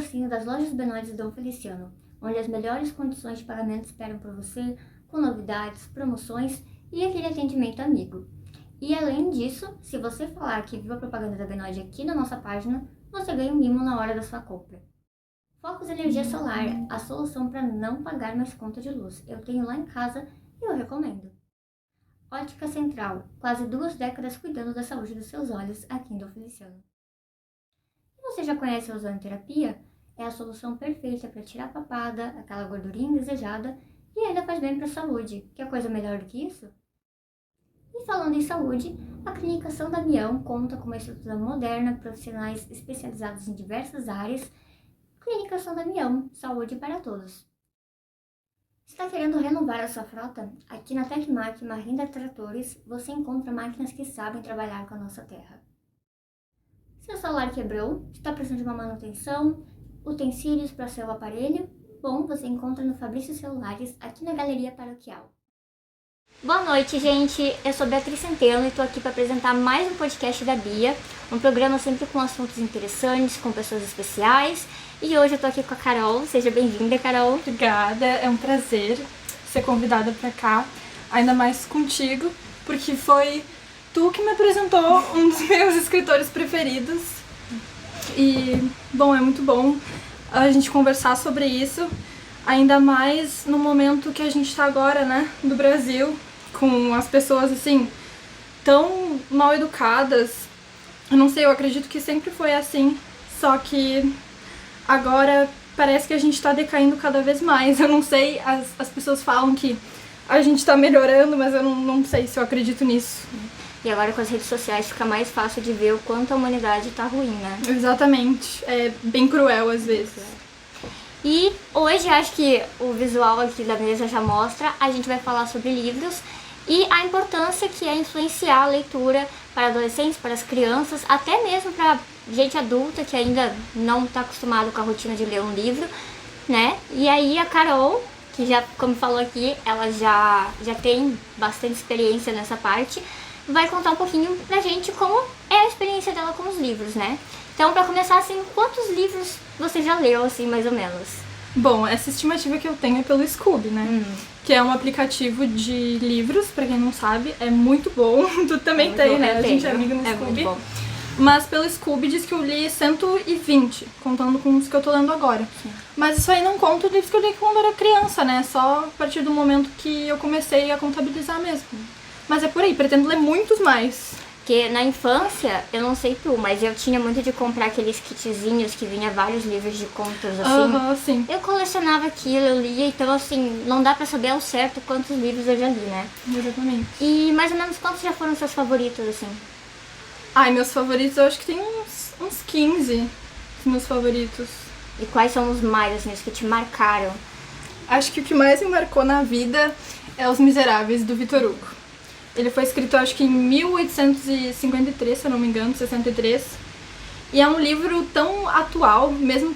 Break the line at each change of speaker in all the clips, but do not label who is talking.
patrocínio das lojas Benoit e Dom Feliciano, onde as melhores condições de pagamento esperam por você, com novidades, promoções e aquele atendimento amigo. E além disso, se você falar que viu a propaganda da Benoit aqui na nossa página, você ganha um mimo na hora da sua compra. Focus Energia Solar, a solução para não pagar mais conta de luz. Eu tenho lá em casa e eu recomendo. Ótica Central, quase 2 décadas cuidando da saúde dos seus olhos aqui em Dom Feliciano. E você já conhece a ozonoterapia? É a solução perfeita para tirar a papada, aquela gordurinha indesejada e ainda faz bem para a saúde. Quer coisa melhor do que isso? E falando em saúde, a Clínica São Damião conta com uma estrutura moderna, profissionais especializados em diversas áreas. Clínica São Damião, saúde para todos. Está querendo renovar a sua frota? Aqui na Tecmac Marinda Tratores, você encontra máquinas que sabem trabalhar com a nossa terra. Seu celular quebrou? Está precisando de uma manutenção? Utensílios para seu aparelho? Bom, você encontra no Fabrício Celulares, aqui na Galeria Paroquial. Boa noite, gente! Eu sou Beatriz Centeno e estou aqui para apresentar mais um podcast da Bia, um programa sempre com assuntos interessantes, com pessoas especiais. E hoje eu tô aqui com a Carol. Seja bem-vinda, Carol.
Obrigada, é um prazer ser convidada pra cá, ainda mais contigo, porque foi tu que me apresentou um dos meus escritores preferidos. E, bom, é muito bom a gente conversar sobre isso, ainda mais no momento que a gente tá agora, né, do Brasil, com as pessoas, assim, tão mal educadas. Eu não sei, eu acredito que sempre foi assim, só que agora parece que a gente tá decaindo cada vez mais. Eu não sei, as pessoas falam que a gente tá melhorando, mas eu não sei se eu acredito nisso.
E agora com as redes sociais fica mais fácil de ver o quanto a humanidade tá ruim, né?
Exatamente, é bem cruel às vezes.
E hoje, acho que o visual aqui da mesa já mostra, a gente vai falar sobre livros e a importância que é influenciar a leitura para adolescentes, para as crianças, até mesmo para gente adulta que ainda não está acostumado com a rotina de ler um livro, né? E aí a Carol, que já, como falou aqui, ela já tem bastante experiência nessa parte, vai contar um pouquinho pra gente como é a experiência dela com os livros, né? Então, pra começar, assim, quantos livros você já leu, assim, mais ou menos?
Bom, essa estimativa que eu tenho é pelo Scoob, né? Que é um aplicativo de livros, pra quem não sabe, é muito bom. Tu também tem, né? A gente é amiga no Scoob.
Muito bom.
Mas pelo Scoob diz que eu li 120, contando com os que eu tô lendo agora. Sim. Mas isso aí não conta os livros que eu li quando eu era criança, né? Só a partir do momento que eu comecei a contabilizar mesmo. Mas é por aí, pretendo ler muitos mais.
Porque na infância, eu não sei tu, mas eu tinha muito de comprar aqueles kitzinhos que vinha vários livros de contos, assim.
Sim.
Eu colecionava aquilo, eu lia, então assim, não dá pra saber ao certo quantos livros eu já li, né?
Exatamente.
E mais ou menos quantos já foram seus favoritos, assim?
Ai, meus favoritos, eu acho que tem uns 15 meus favoritos.
E quais são os mais, assim, os que te marcaram?
Acho que o que mais me marcou na vida é Os Miseráveis, do Victor Hugo. Ele foi escrito, acho que em 1853, se eu não me engano, 63. E é um livro tão atual, mesmo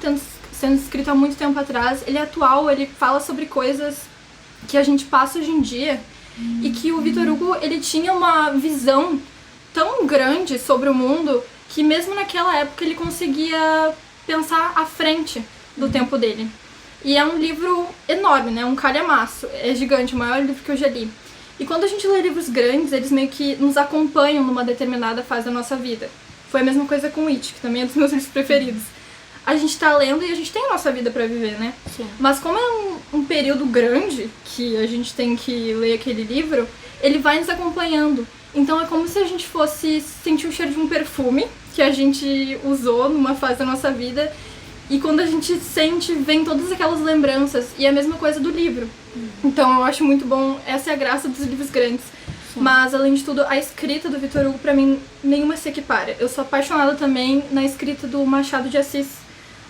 sendo escrito há muito tempo atrás. Ele é atual, ele fala sobre coisas que a gente passa hoje em dia. E que o Victor Hugo, ele tinha uma visão tão grande sobre o mundo que mesmo naquela época ele conseguia pensar à frente do tempo dele. E é um livro enorme, né? Um calhamaço. É gigante, o maior livro que eu já li. E quando a gente lê livros grandes, eles meio que nos acompanham numa determinada fase da nossa vida. Foi a mesma coisa com It, que também é dos meus livros preferidos. A gente tá lendo e a gente tem a nossa vida pra viver, né?
Sim.
Mas como é um período grande que a gente tem que ler aquele livro, ele vai nos acompanhando. Então é como se a gente fosse sentir o cheiro de um perfume que a gente usou numa fase da nossa vida. E quando a gente sente, vem todas aquelas lembranças. E é a mesma coisa do livro. Então eu acho muito bom, essa é a graça dos livros grandes. Sim. Mas, além de tudo, a escrita do Victor Hugo, pra mim, nenhuma se equipara. Eu sou apaixonada também na escrita do Machado de Assis.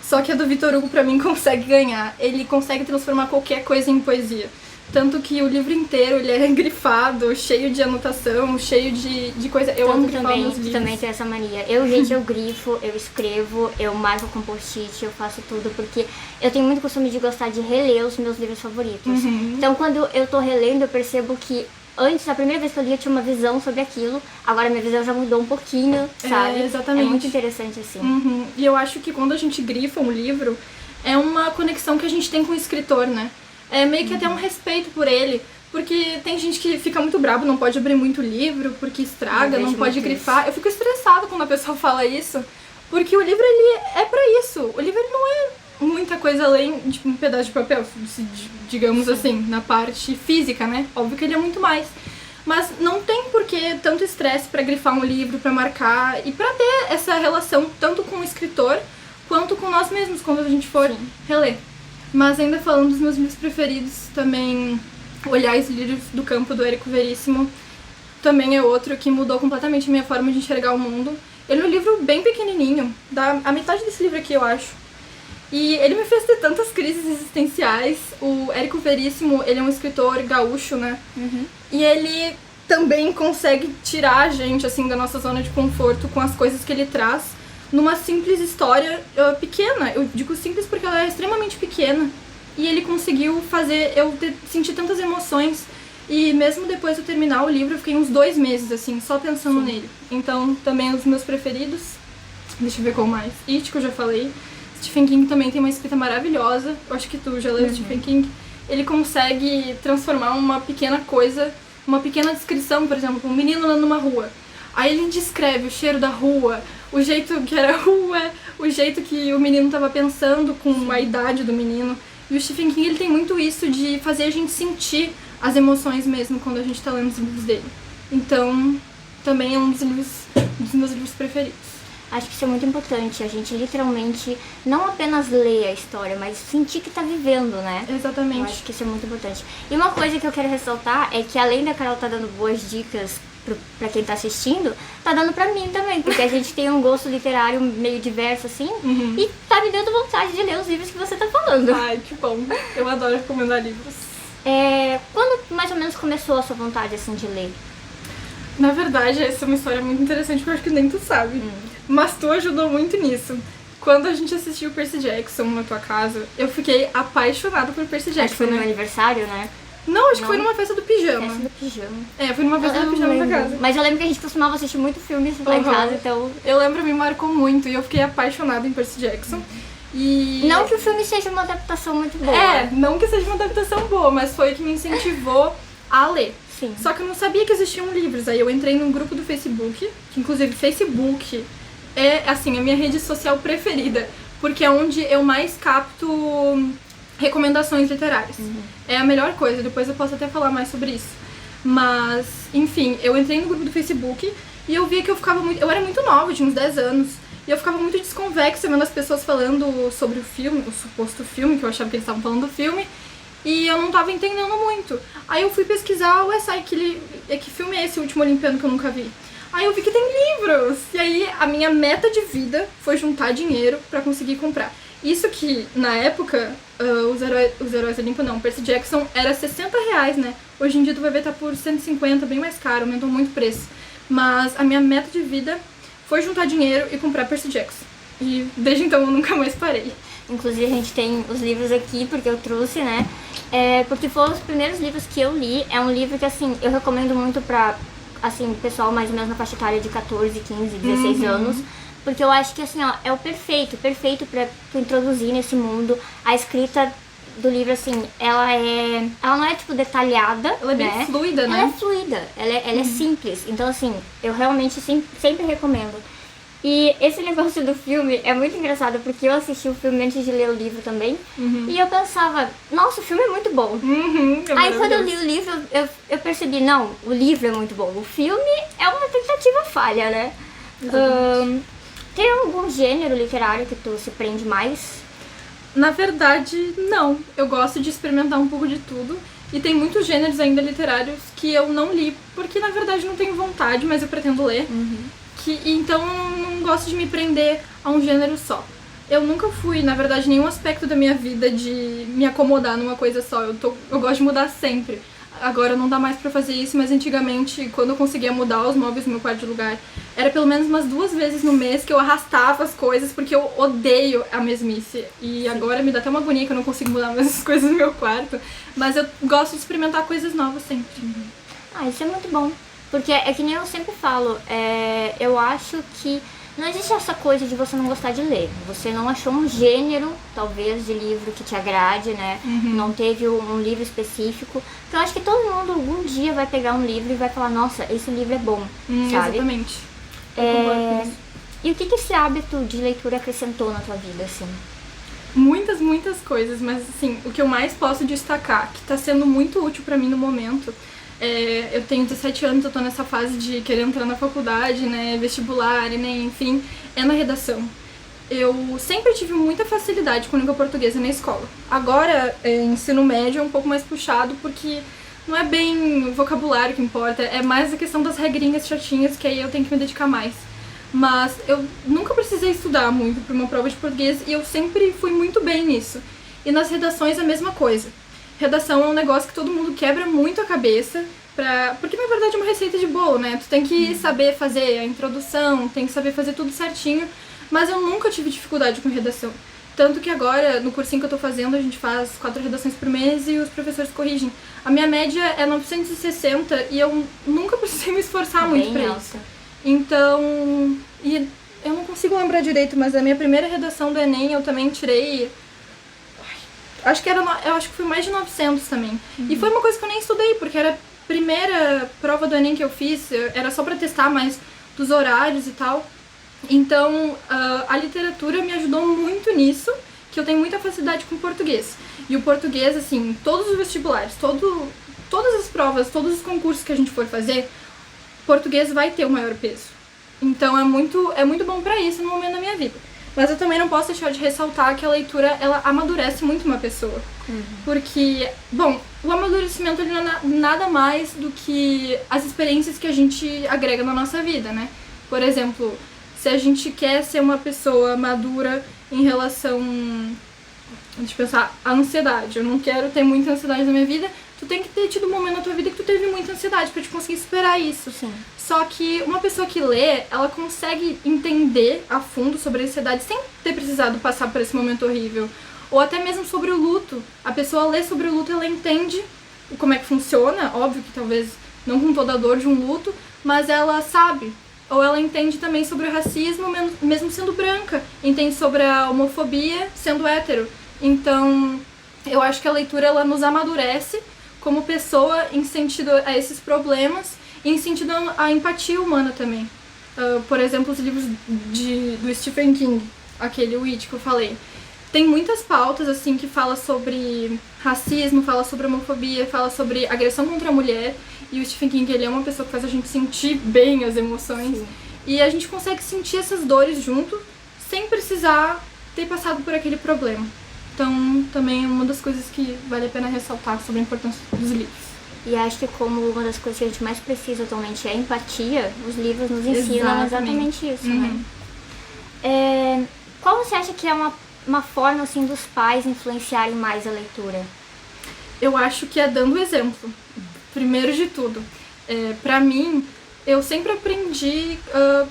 Só que a do Victor Hugo, pra mim, consegue ganhar. Ele consegue transformar qualquer coisa em poesia. Tanto que o livro inteiro, ele é grifado, cheio de anotação, cheio de coisa. Eu amo grifar meus livros.
Também tenho essa mania. Gente, eu grifo, eu escrevo, eu marco com post-it, eu faço tudo, porque eu tenho muito costume de gostar de reler os meus livros favoritos. Então, quando eu tô relendo, eu percebo que antes, a primeira vez que eu li, eu tinha uma visão sobre aquilo. Agora minha visão já mudou um pouquinho, sabe?
Exatamente.
É muito interessante, assim.
E eu acho que quando a gente grifa um livro, é uma conexão que a gente tem com o escritor, né? É meio que até um respeito por ele. Porque tem gente que fica muito brabo, não pode abrir muito livro, porque estraga, não pode grifar. Eu fico estressada quando a pessoa fala isso, porque o livro, ele é pra isso. O livro, ele não é muita coisa além de um pedaço de papel, digamos assim, na parte física, né? Óbvio que ele é muito mais. Mas não tem por que tanto estresse pra grifar um livro, pra marcar e pra ter essa relação tanto com o escritor quanto com nós mesmos, quando a gente for reler. Mas ainda falando dos meus livros preferidos, também Olhares Lírios do Campo, do Érico Veríssimo, também é outro que mudou completamente a minha forma de enxergar o mundo. Ele é um livro bem pequenininho, dá a metade desse livro aqui, eu acho. E ele me fez ter tantas crises existenciais. O Érico Veríssimo, ele é um escritor gaúcho, né? E ele também consegue tirar a gente, assim, da nossa zona de conforto com as coisas que ele traz numa simples história pequena. Eu digo simples porque ela é extremamente pequena. E ele conseguiu fazer eu sentir tantas emoções. E mesmo depois de eu terminar o livro, eu fiquei uns 2 meses, assim, só pensando nele. Então, também é um dos meus preferidos. Deixa eu ver qual mais. It, que eu já falei. Stephen King também tem uma escrita maravilhosa. Eu acho que tu já leu Stephen King. Ele consegue transformar uma pequena coisa, uma pequena descrição, por exemplo, um menino andando numa rua. Aí ele descreve o cheiro da rua, o jeito que era a rua, o jeito que o menino estava pensando com a idade do menino. E o Stephen King, ele tem muito isso de fazer a gente sentir as emoções mesmo quando a gente tá lendo os livros dele. Então, também é um dos meus livros preferidos.
Acho que isso é muito importante, a gente literalmente não apenas ler a história, mas sentir que tá vivendo, né?
Exatamente.
Eu acho que isso é muito importante. E uma coisa que eu quero ressaltar é que além da Carol tá dando boas dicas pra quem tá assistindo, tá dando pra mim também, porque a gente tem um gosto literário meio diverso, assim, e tá me dando vontade de ler os livros que você tá falando.
Ai, que bom. Eu adoro recomendar livros.
Quando mais ou menos começou a sua vontade, assim, de ler?
Na verdade, essa é uma história muito interessante que eu acho que nem tu sabe. Mas tu ajudou muito nisso. Quando a gente assistiu Percy Jackson na tua casa, eu fiquei apaixonada por Percy Jackson.
Acho que foi no meu aniversário, né?
Não, acho que foi numa festa do pijama.
Festa do pijama.
Foi numa festa do pijama na casa.
Mas eu lembro que a gente costumava assistir muito filme lá em casa, então...
Eu lembro, me marcou muito e eu fiquei apaixonada em Percy Jackson. E...
Não que o filme seja uma adaptação muito boa.
Não que seja uma adaptação boa, mas foi o que me incentivou a ler.
Sim.
Só que eu não sabia que existiam livros. Aí eu entrei num grupo do Facebook, que inclusive Facebook é, assim, a minha rede social preferida, porque é onde eu mais capto recomendações literárias. É a melhor coisa, depois eu posso até falar mais sobre isso. Mas, enfim, eu entrei no grupo do Facebook e eu via que eu era muito nova, tinha uns 10 anos, e eu ficava muito desconvexa vendo as pessoas falando sobre o filme, o suposto filme, que eu achava que eles estavam falando do filme, e eu não tava entendendo muito. Aí eu fui pesquisar, que filme é esse, O Último Olimpiano, que eu nunca vi? Aí eu vi que tem livros! E aí a minha meta de vida foi juntar dinheiro pra conseguir comprar. Isso que, na época, os Heróis Olimpo não, Percy Jackson era R$60, né? Hoje em dia tu vai ver tá por 150, bem mais caro, aumentou muito o preço. Mas a minha meta de vida foi juntar dinheiro e comprar Percy Jackson. E desde então eu nunca mais parei.
Inclusive a gente tem os livros aqui, porque eu trouxe, né? Porque foram os primeiros livros que eu li. É um livro que, assim, eu recomendo muito pra, assim, pessoal mais ou menos na faixa etária de 14, 15, 16 anos. Porque eu acho que, assim, ó, é o perfeito pra tu introduzir nesse mundo. A escrita do livro, assim, ela não é, tipo, detalhada,
ela é bem fluida, né?
Ela é fluida, ela é simples. Então, assim, eu realmente sempre recomendo. E esse negócio do filme é muito engraçado, porque eu assisti o filme antes de ler o livro também, e eu pensava, nossa, o filme é muito bom. Aí quando eu li o livro, eu percebi, não, o livro é muito bom, o filme é uma tentativa falha, né? Tem algum gênero literário que tu se prende mais?
Na verdade, não. Eu gosto de experimentar um pouco de tudo. E tem muitos gêneros ainda literários que eu não li, porque na verdade não tenho vontade, mas eu pretendo ler. Então eu não gosto de me prender a um gênero só. Eu nunca fui, na verdade, nenhum aspecto da minha vida de me acomodar numa coisa só. Eu gosto de mudar sempre. Agora não dá mais pra fazer isso, mas antigamente, quando eu conseguia mudar os móveis no meu quarto de lugar, era pelo menos umas 2 vezes no mês que eu arrastava as coisas, porque eu odeio a mesmice. E agora me dá até uma agonia que eu não consigo mudar mais as coisas no meu quarto. Mas eu gosto de experimentar coisas novas sempre.
Ah, isso é muito bom. Porque é que nem eu sempre falo, eu acho que não existe essa coisa de você não gostar de ler. Você não achou um gênero, talvez, de livro que te agrade, né? Não teve um livro específico. Então eu acho que todo mundo algum dia vai pegar um livro e vai falar, nossa, esse livro é bom, sabe?
Exatamente. Eu concordo com isso.
E o que esse hábito de leitura acrescentou na tua vida, assim?
Muitas coisas, mas assim, o que eu mais posso destacar, que tá sendo muito útil pra mim no momento, eu tenho 17 anos, eu tô nessa fase de querer entrar na faculdade, né, vestibular, né, enfim, é na redação. Eu sempre tive muita facilidade com língua portuguesa na escola. Agora, ensino médio é um pouco mais puxado, porque não é bem o vocabulário que importa, é mais a questão das regrinhas chatinhas, que aí eu tenho que me dedicar mais. Mas eu nunca precisei estudar muito para uma prova de português e eu sempre fui muito bem nisso. E nas redações a mesma coisa. Redação é um negócio que todo mundo quebra muito a cabeça, porque na verdade é uma receita de bolo, né? Tu tem que saber fazer a introdução, tem que saber fazer tudo certinho, mas eu nunca tive dificuldade com redação. Tanto que agora, no cursinho que eu tô fazendo, a gente faz 4 redações por mês e os professores corrigem. A minha média é 960 e eu nunca precisei me esforçar muito pra isso. Então, e eu não consigo lembrar direito, mas a minha primeira redação do Enem eu também tirei, eu acho que foi mais de 900 também. E foi uma coisa que eu nem estudei, porque era a primeira prova do Enem que eu fiz, era só pra testar mais dos horários e tal. Então, a literatura me ajudou muito nisso, que eu tenho muita facilidade com português. E o português, assim, todos os vestibulares, todas as provas, todos os concursos que a gente for fazer, português vai ter o maior peso. Então é muito bom pra isso no momento da minha vida. Mas eu também não posso deixar de ressaltar que a leitura, ela amadurece muito uma pessoa. Porque, bom, o amadurecimento ele não é nada mais do que as experiências que a gente agrega na nossa vida, né? Por exemplo, se a gente quer ser uma pessoa madura em relação, deixa eu pensar, a ansiedade. Eu não quero ter muita ansiedade na minha vida. Tu tem que ter tido um momento na tua vida que tu teve muita ansiedade pra te conseguir superar isso.
Sim.
Só que uma pessoa que lê, ela consegue entender a fundo sobre a ansiedade sem ter precisado passar por esse momento horrível. Ou até mesmo sobre o luto. A pessoa lê sobre o luto e ela entende como é que funciona. Óbvio que talvez não com toda a dor de um luto, mas ela sabe. Ou ela entende também sobre o racismo, mesmo sendo branca. Entende sobre a homofobia, sendo hétero. Então, eu acho que a leitura ela nos amadurece como pessoa em sentido a esses problemas e em sentido à empatia humana também. Por exemplo, os livros do Stephen King, aquele It que eu falei. Tem muitas pautas assim que fala sobre racismo, fala sobre homofobia, fala sobre agressão contra a mulher. E o Stephen King ele é uma pessoa que faz a gente sentir bem as emoções. Sim. E a gente consegue sentir essas dores junto sem precisar ter passado por aquele problema. Então, também é uma das coisas que vale a pena ressaltar sobre a importância dos livros.
E acho que como uma das coisas que a gente mais precisa atualmente é empatia, os livros nos ensinam exatamente isso, né? Qual você acha que é uma forma, assim, dos pais influenciarem mais a leitura?
Eu acho que é dando exemplo. Primeiro de tudo. Pra mim, eu sempre aprendi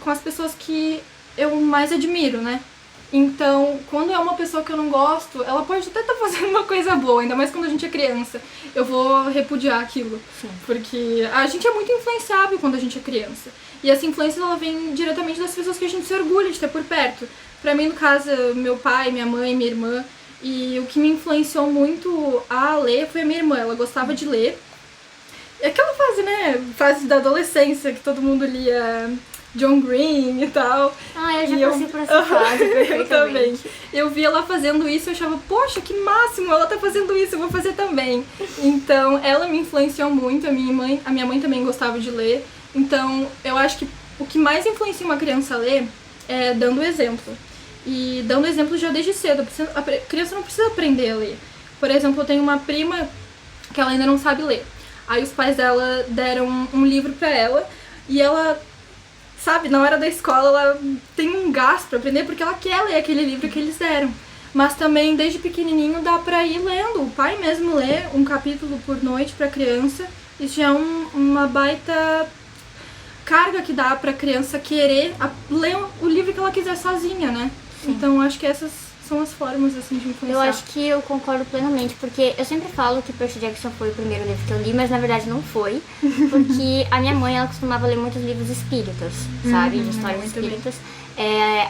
com as pessoas que eu mais admiro, né? Então, quando é uma pessoa que eu não gosto, ela pode até estar fazendo uma coisa boa, ainda mais quando a gente é criança. Eu vou repudiar aquilo. Sim. Porque a gente é muito influenciável quando a gente é criança. E essa influência, ela vem diretamente das pessoas que a gente se orgulha de ter por perto. Pra mim, no caso, meu pai, minha mãe, minha irmã. E o que me influenciou muito a ler foi a minha irmã. Ela gostava de ler. E aquela fase, né? Fase da adolescência, que todo mundo lia John Green e tal.
Eu já passei por essa fase perfeitamente.
Eu também. Eu via ela fazendo isso e eu achava, poxa, que máximo, ela tá fazendo isso, eu vou fazer também. Então, ela me influenciou muito, a minha mãe também gostava de ler. Então, eu acho que o que mais influencia uma criança a ler é dando exemplo. E dando exemplo já desde cedo. A criança não precisa aprender a ler. Por exemplo, eu tenho uma prima que ela ainda não sabe ler. Aí os pais dela deram um livro pra ela e ela, sabe, na hora da escola ela tem um gás pra aprender porque ela quer ler aquele livro que eles deram. Mas também, desde pequenininho, dá pra ir lendo. O pai mesmo lê um capítulo por noite pra criança. Isso já é uma baita carga que dá pra criança querer ler o livro que ela quiser sozinha, né? Sim. Então, acho que essas são as formas, assim, de influenciar.
Eu acho que eu concordo plenamente, porque eu sempre falo que Percy Jackson foi o primeiro livro que eu li, mas na verdade não foi, porque a minha mãe, ela costumava ler muitos livros espíritas, sabe, de histórias espíritas.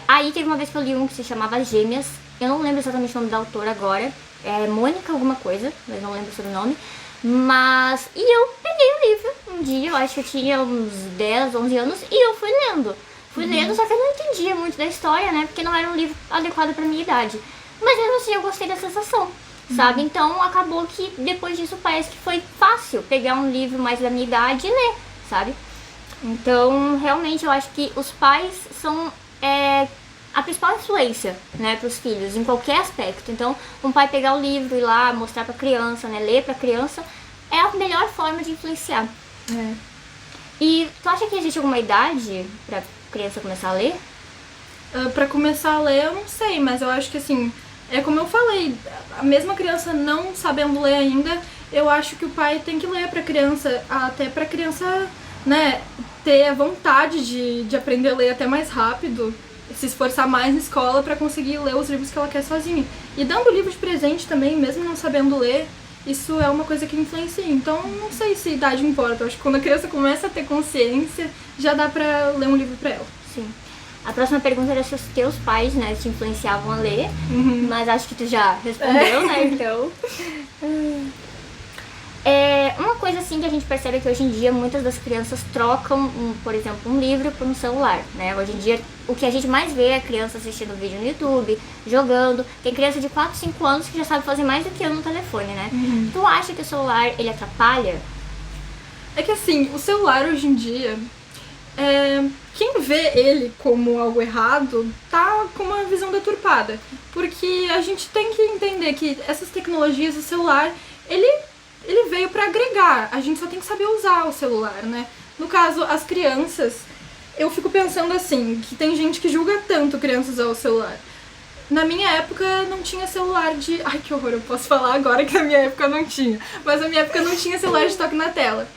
Aí teve uma vez que eu li um que se chamava Gêmeas, eu não lembro exatamente o nome da autora agora, é Mônica alguma coisa, mas não lembro o sobrenome. Mas, e eu peguei o livro um dia, eu acho que eu tinha uns 10, 11 anos, e eu fui lendo. Fui lendo, só que eu não entendia muito da história, né, porque não era um livro adequado pra minha idade. Mas mesmo assim eu gostei da sensação, sabe? Então acabou que depois disso parece que foi fácil pegar um livro mais da minha idade e ler, sabe? Então, realmente eu acho que os pais são a principal influência, né, para os filhos, em qualquer aspecto. Então, um pai pegar o livro e ir lá mostrar para a criança, né, ler para a criança, é a melhor forma de influenciar. E tu acha que existe alguma idade para criança começar a ler?
Pra começar a ler, eu não sei, mas eu acho que, assim, é como eu falei, a mesma criança não sabendo ler ainda, eu acho que o pai tem que ler pra criança, até pra criança, né, ter a vontade de aprender a ler até mais rápido, se esforçar mais na escola pra conseguir ler os livros que ela quer sozinha. E dando livro de presente também, mesmo não sabendo ler, isso é uma coisa que influencia. Então, não sei se idade importa. Eu acho que quando a criança começa a ter consciência, já dá pra ler um livro pra ela.
Sim. A próxima pergunta era se os teus pais, né, te influenciavam a ler, mas acho que tu já respondeu, né, então... Uma coisa assim que a gente percebe é que hoje em dia muitas das crianças trocam, por exemplo, um livro por um celular, né? Hoje em dia o que a gente mais vê é criança assistindo vídeo no YouTube, jogando. Tem criança de 4, 5 anos que já sabe fazer mais do que eu no telefone, né? Tu acha que o celular, ele atrapalha?
É que assim, o celular hoje em dia, quem vê ele como algo errado, tá com uma visão deturpada. Porque a gente tem que entender que essas tecnologias, o celular, ele veio pra agregar, a gente só tem que saber usar o celular, né? No caso, as crianças, eu fico pensando assim, que tem gente que julga tanto crianças usar o celular. Na minha época não tinha celular de... Ai, que horror, eu posso falar agora que na minha época não tinha. Mas na minha época não tinha celular de toque na tela.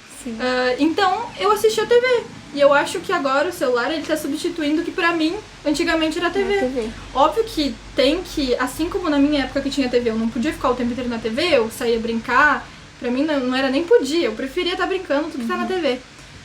Então, eu assistia TV. E eu acho que agora o celular, ele tá substituindo o que pra mim, antigamente era TV. Óbvio que tem que, assim como na minha época que tinha TV, eu não podia ficar o tempo inteiro na TV, eu saía brincar. Pra mim não era nem podia, eu preferia estar brincando do que estar na TV.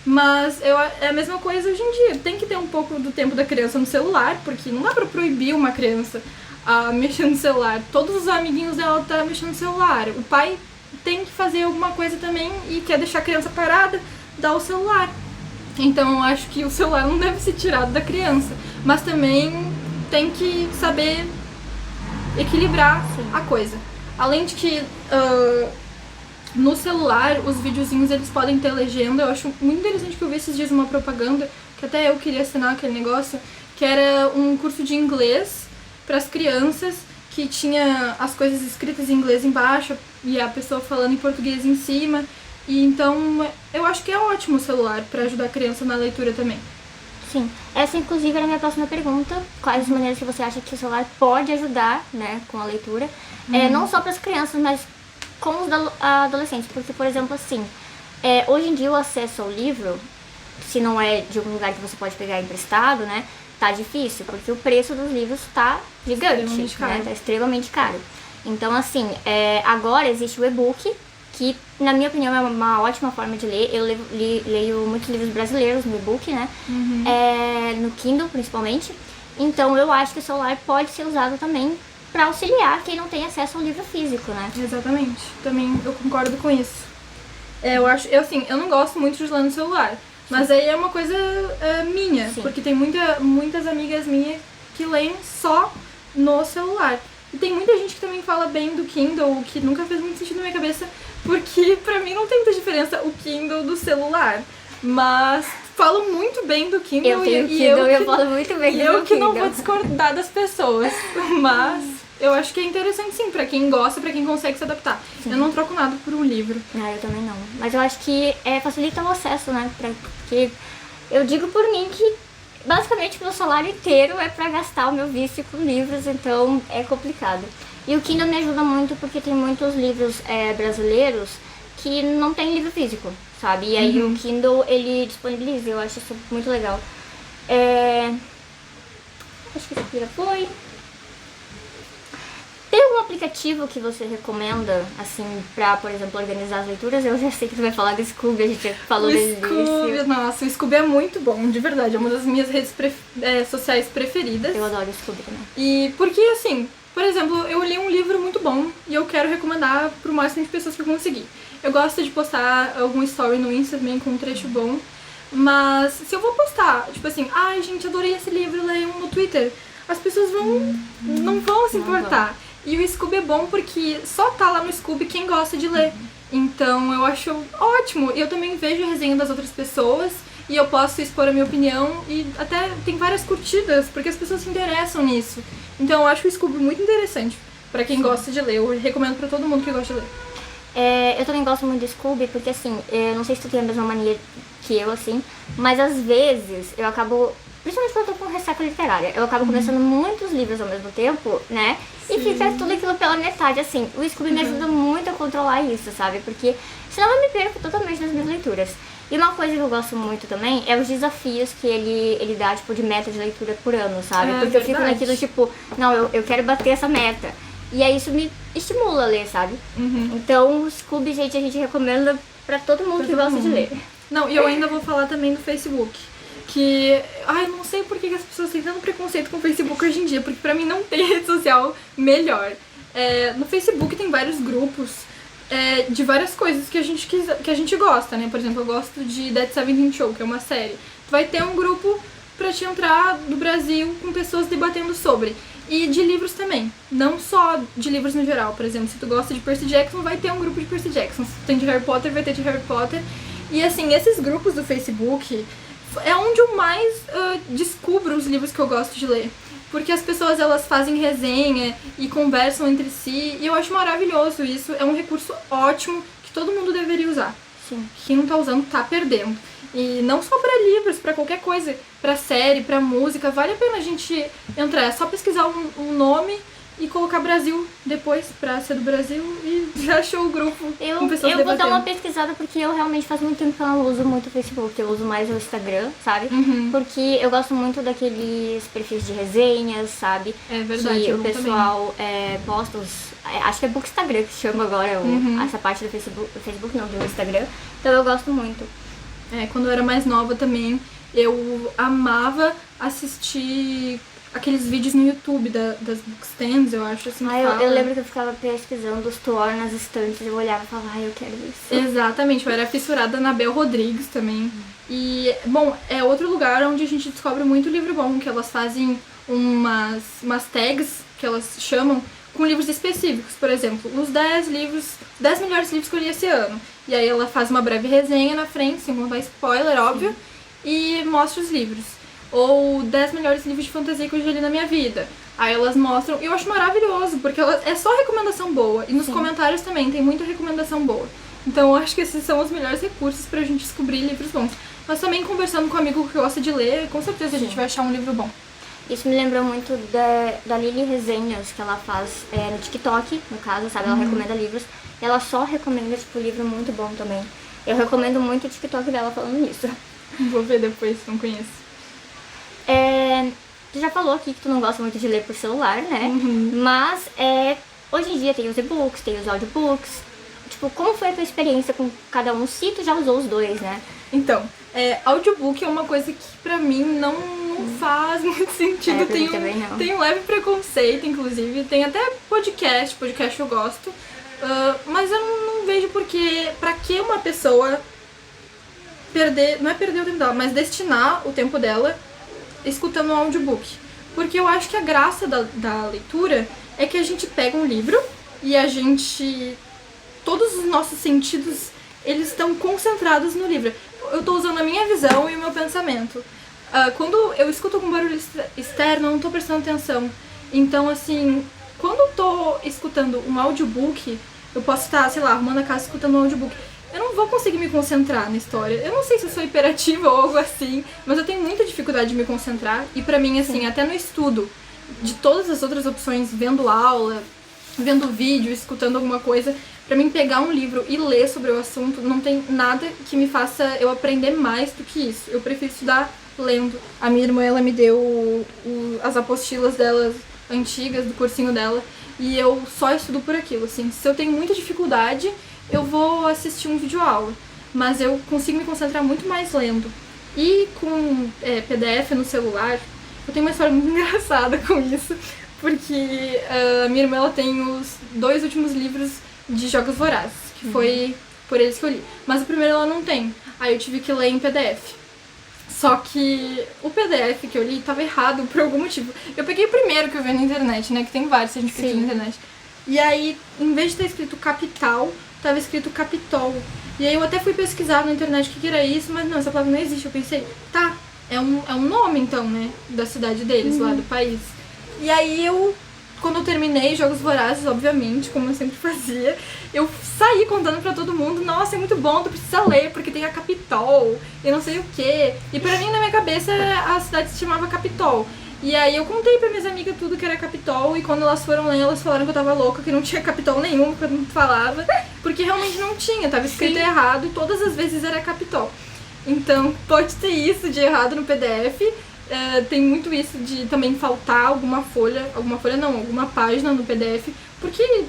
Mas é a mesma coisa hoje em dia. Tem que ter um pouco do tempo da criança no celular, porque não dá pra proibir uma criança a mexer no celular. Todos os amiguinhos dela estão mexendo no celular. O pai tem que fazer alguma coisa também e quer deixar a criança parada, dá o celular. Então eu acho que o celular não deve ser tirado da criança. Mas também tem que saber equilibrar a coisa. Além de que... no celular, os videozinhos, eles podem ter legenda. Eu acho muito interessante que eu vi esses dias uma propaganda, que até eu queria assinar aquele negócio, que era um curso de inglês para as crianças, que tinha as coisas escritas em inglês embaixo e a pessoa falando em português em cima. E então, eu acho que é ótimo o celular para ajudar a criança na leitura também.
Sim, essa inclusive era a minha próxima pergunta. Quais as maneiras que você acha que o celular pode ajudar, né, com a leitura? Não só para as crianças, mas com os adolescentes, porque, por exemplo, assim, hoje em dia o acesso ao livro, se não é de algum lugar que você pode pegar emprestado, né, tá difícil, porque o preço dos livros tá gigante, né, tá extremamente caro. Então, assim, agora existe o e-book, que, na minha opinião, é uma ótima forma de ler. Eu leio muitos livros brasileiros no e-book, né, no Kindle, principalmente. Então, eu acho que o celular pode ser usado também para auxiliar quem não tem acesso ao livro físico, né?
Exatamente. Também eu concordo com isso. Eu não gosto muito de ler no celular, mas aí é uma coisa minha, porque tem muitas amigas minhas que leem só no celular. E tem muita gente que também fala bem do Kindle, que nunca fez muito sentido na minha cabeça, porque pra mim não tem muita diferença o Kindle do celular. Mas falam muito bem do Kindle.
Eu tenho Kindle e eu falo muito bem do Kindle.
Eu que não vou discordar das pessoas, mas eu acho que é interessante sim, pra quem gosta, pra quem consegue se adaptar. Sim. Eu não troco nada por um livro.
Não, eu também não. Mas eu acho que facilita o acesso, né? Porque eu digo por mim que basicamente meu salário inteiro é pra gastar o meu vício com livros, então é complicado. E o Kindle me ajuda muito porque tem muitos livros brasileiros que não tem livro físico, sabe? E aí o Kindle, ele disponibiliza, eu acho isso muito legal. Acho que isso aqui já foi. Tem algum aplicativo que você recomenda, assim, pra, por exemplo, organizar as leituras? Eu já sei que tu vai falar do Scooby, a gente já falou desde o início.
Nossa, o Scooby é muito bom, de verdade. É uma das minhas redes sociais preferidas.
Eu adoro o Scooby também.
E porque, assim, por exemplo, eu li um livro muito bom e eu quero recomendar pro máximo de pessoas que eu conseguir. Eu gosto de postar algum story no Insta também com um trecho bom. Mas se eu vou postar, tipo assim, ai gente, adorei esse livro, leiam no Twitter, as pessoas não vão se importar. E o Scooby é bom porque só tá lá no Scooby quem gosta de ler. Então eu acho ótimo. Eu também vejo a resenha das outras pessoas e eu posso expor a minha opinião e até tem várias curtidas, porque as pessoas se interessam nisso. Então eu acho o Scooby muito interessante pra quem gosta de ler. Eu recomendo pra todo mundo que gosta de ler.
Eu também gosto muito do Scooby porque, assim, não sei se tu tem a mesma mania que eu, assim, mas às vezes eu acabo, principalmente quando eu tô com ressaca literária, eu acabo começando muitos livros ao mesmo tempo, né? E fica tudo aquilo pela metade, assim. O Scooby me ajuda muito a controlar isso, sabe? Porque senão eu me perco totalmente nas minhas leituras. E uma coisa que eu gosto muito também é os desafios que ele dá, tipo, de meta de leitura por ano, sabe? Porque eu fico naquilo, tipo, não, eu quero bater essa meta. E aí isso me estimula a ler, sabe? Então, o Scooby, gente, a gente recomenda pra todo mundo que gosta de ler.
Não, e eu ainda vou falar também do Facebook. Que, ai, não sei por que as pessoas têm tanto preconceito com o Facebook hoje em dia, porque pra mim não tem rede social melhor. No Facebook tem vários grupos de várias coisas que a gente gosta, né? Por exemplo, eu gosto de That 70 Show, que é uma série. Tu vai ter um grupo pra te entrar do Brasil com pessoas debatendo sobre. E de livros também, não só de livros no geral. Por exemplo, se tu gosta de Percy Jackson, vai ter um grupo de Percy Jackson. Se tu tem de Harry Potter, vai ter de Harry Potter. E assim, esses grupos do Facebook é onde eu mais descubro os livros que eu gosto de ler. Porque as pessoas, elas fazem resenha e conversam entre si. E eu acho maravilhoso isso. É um recurso ótimo que todo mundo deveria usar.
Sim.
Quem não tá usando, tá perdendo. E não só pra livros, pra qualquer coisa. Pra série, pra música. Vale a pena a gente entrar. É só pesquisar um nome e colocar Brasil depois, pra ser do Brasil, e já achou o grupo com pessoas
Eu vou dar uma
debatendo.
pesquisada porque eu realmente faz muito tempo que eu não uso muito o Facebook. Eu uso mais o Instagram, sabe?
Uhum.
Porque eu gosto muito daqueles perfis de resenhas, sabe?
É verdade,
Que
eu
o pessoal posta os... acho que é Bookstagram que chama agora essa parte do Facebook. Facebook não, do Instagram. Então eu gosto muito.
Quando eu era mais nova também, eu amava assistir aqueles vídeos no YouTube das bookstands, eu acho, assim que fala.
Eu lembro que eu ficava pesquisando os tuor nas estantes, eu olhava e falava, eu quero isso.
Exatamente, eu era fissurada na Bel Rodrigues também. E, bom, é outro lugar onde a gente descobre muito livro bom, que elas fazem umas tags, que elas chamam, com livros específicos. Por exemplo, os 10 melhores livros que eu li esse ano. E aí ela faz uma breve resenha na frente, sem contar spoiler, óbvio, e mostra os livros. Ou 10 melhores livros de fantasia que eu já li na minha vida. Aí elas mostram, e eu acho maravilhoso, porque é só recomendação boa. E nos comentários também tem muita recomendação boa. Então eu acho que esses são os melhores recursos pra gente descobrir livros bons. Mas também conversando com um amigo que gosta de ler, com certeza a gente vai achar um livro bom.
Isso me lembrou muito da Lili Resenhas, que ela faz no TikTok, no caso, sabe? Ela recomenda livros. Ela só recomenda, tipo, livro muito bom também. Eu recomendo muito o TikTok dela falando nisso.
Vou ver depois, não conheço.
Tu já falou aqui que tu não gosta muito de ler por celular, né? Mas hoje em dia tem os e-books, tem os audiobooks. Tipo, como foi a tua experiência com cada um? Se tu já usou os dois, né?
Então, audiobook é uma coisa que pra mim não faz muito sentido. Tem um leve preconceito, inclusive. Tem até podcast eu gosto. Mas eu não vejo pra que uma pessoa não é perder o tempo dela, mas destinar o tempo dela escutando um audiobook. Porque eu acho que a graça da leitura é que a gente pega um livro e todos os nossos sentidos, eles estão concentrados no livro. Eu tô usando a minha visão e o meu pensamento. Quando eu escuto algum barulho externo, eu não tô prestando atenção. Então, assim, quando eu tô escutando um audiobook, eu posso estar, sei lá, arrumando a casa escutando um audiobook. Eu não vou conseguir me concentrar na história. Eu não sei se eu sou hiperativa ou algo assim, mas eu tenho muita dificuldade de me concentrar. E pra mim, assim, até no estudo, de todas as outras opções, vendo aula, vendo vídeo, escutando alguma coisa, pra mim pegar um livro e ler sobre o assunto, não tem nada que me faça eu aprender mais do que isso. Eu prefiro estudar lendo. A minha irmã, ela me deu as apostilas dela antigas, do cursinho dela, e eu só estudo por aquilo, assim. Se eu tenho muita dificuldade, eu vou assistir um videoaula, mas eu consigo me concentrar muito mais lendo. E com PDF no celular, eu tenho uma história muito engraçada com isso, porque a minha irmã ela tem os 2 últimos livros de Jogos Vorazes, que foi por eles que eu li. Mas o primeiro ela não tem, aí eu tive que ler em PDF. Só que o PDF que eu li tava errado por algum motivo. Eu peguei o primeiro que eu vi na internet, né, que tem vários se a gente pesquisa na internet. E aí, em vez de estar escrito capital, tava escrito Capitol. E aí eu até fui pesquisar na internet o que era isso, mas não, essa palavra não existe. Eu pensei, tá, é um nome então, né, da cidade deles, lá do país. E aí quando eu terminei Jogos Vorazes, obviamente, como eu sempre fazia, eu saí contando pra todo mundo, nossa, é muito bom, tu precisa ler, porque tem a Capitol, e não sei o quê. E pra mim, na minha cabeça, a cidade se chamava Capitol. E aí eu contei pra minhas amigas tudo que era Capitol, e quando elas foram ler, elas falaram que eu tava louca, que não tinha Capitol nenhum, que eu não falava, porque realmente não tinha, tava escrito errado, e todas as vezes era Capitol. Então, pode ter isso de errado no PDF, tem muito isso de também faltar alguma página no PDF, porque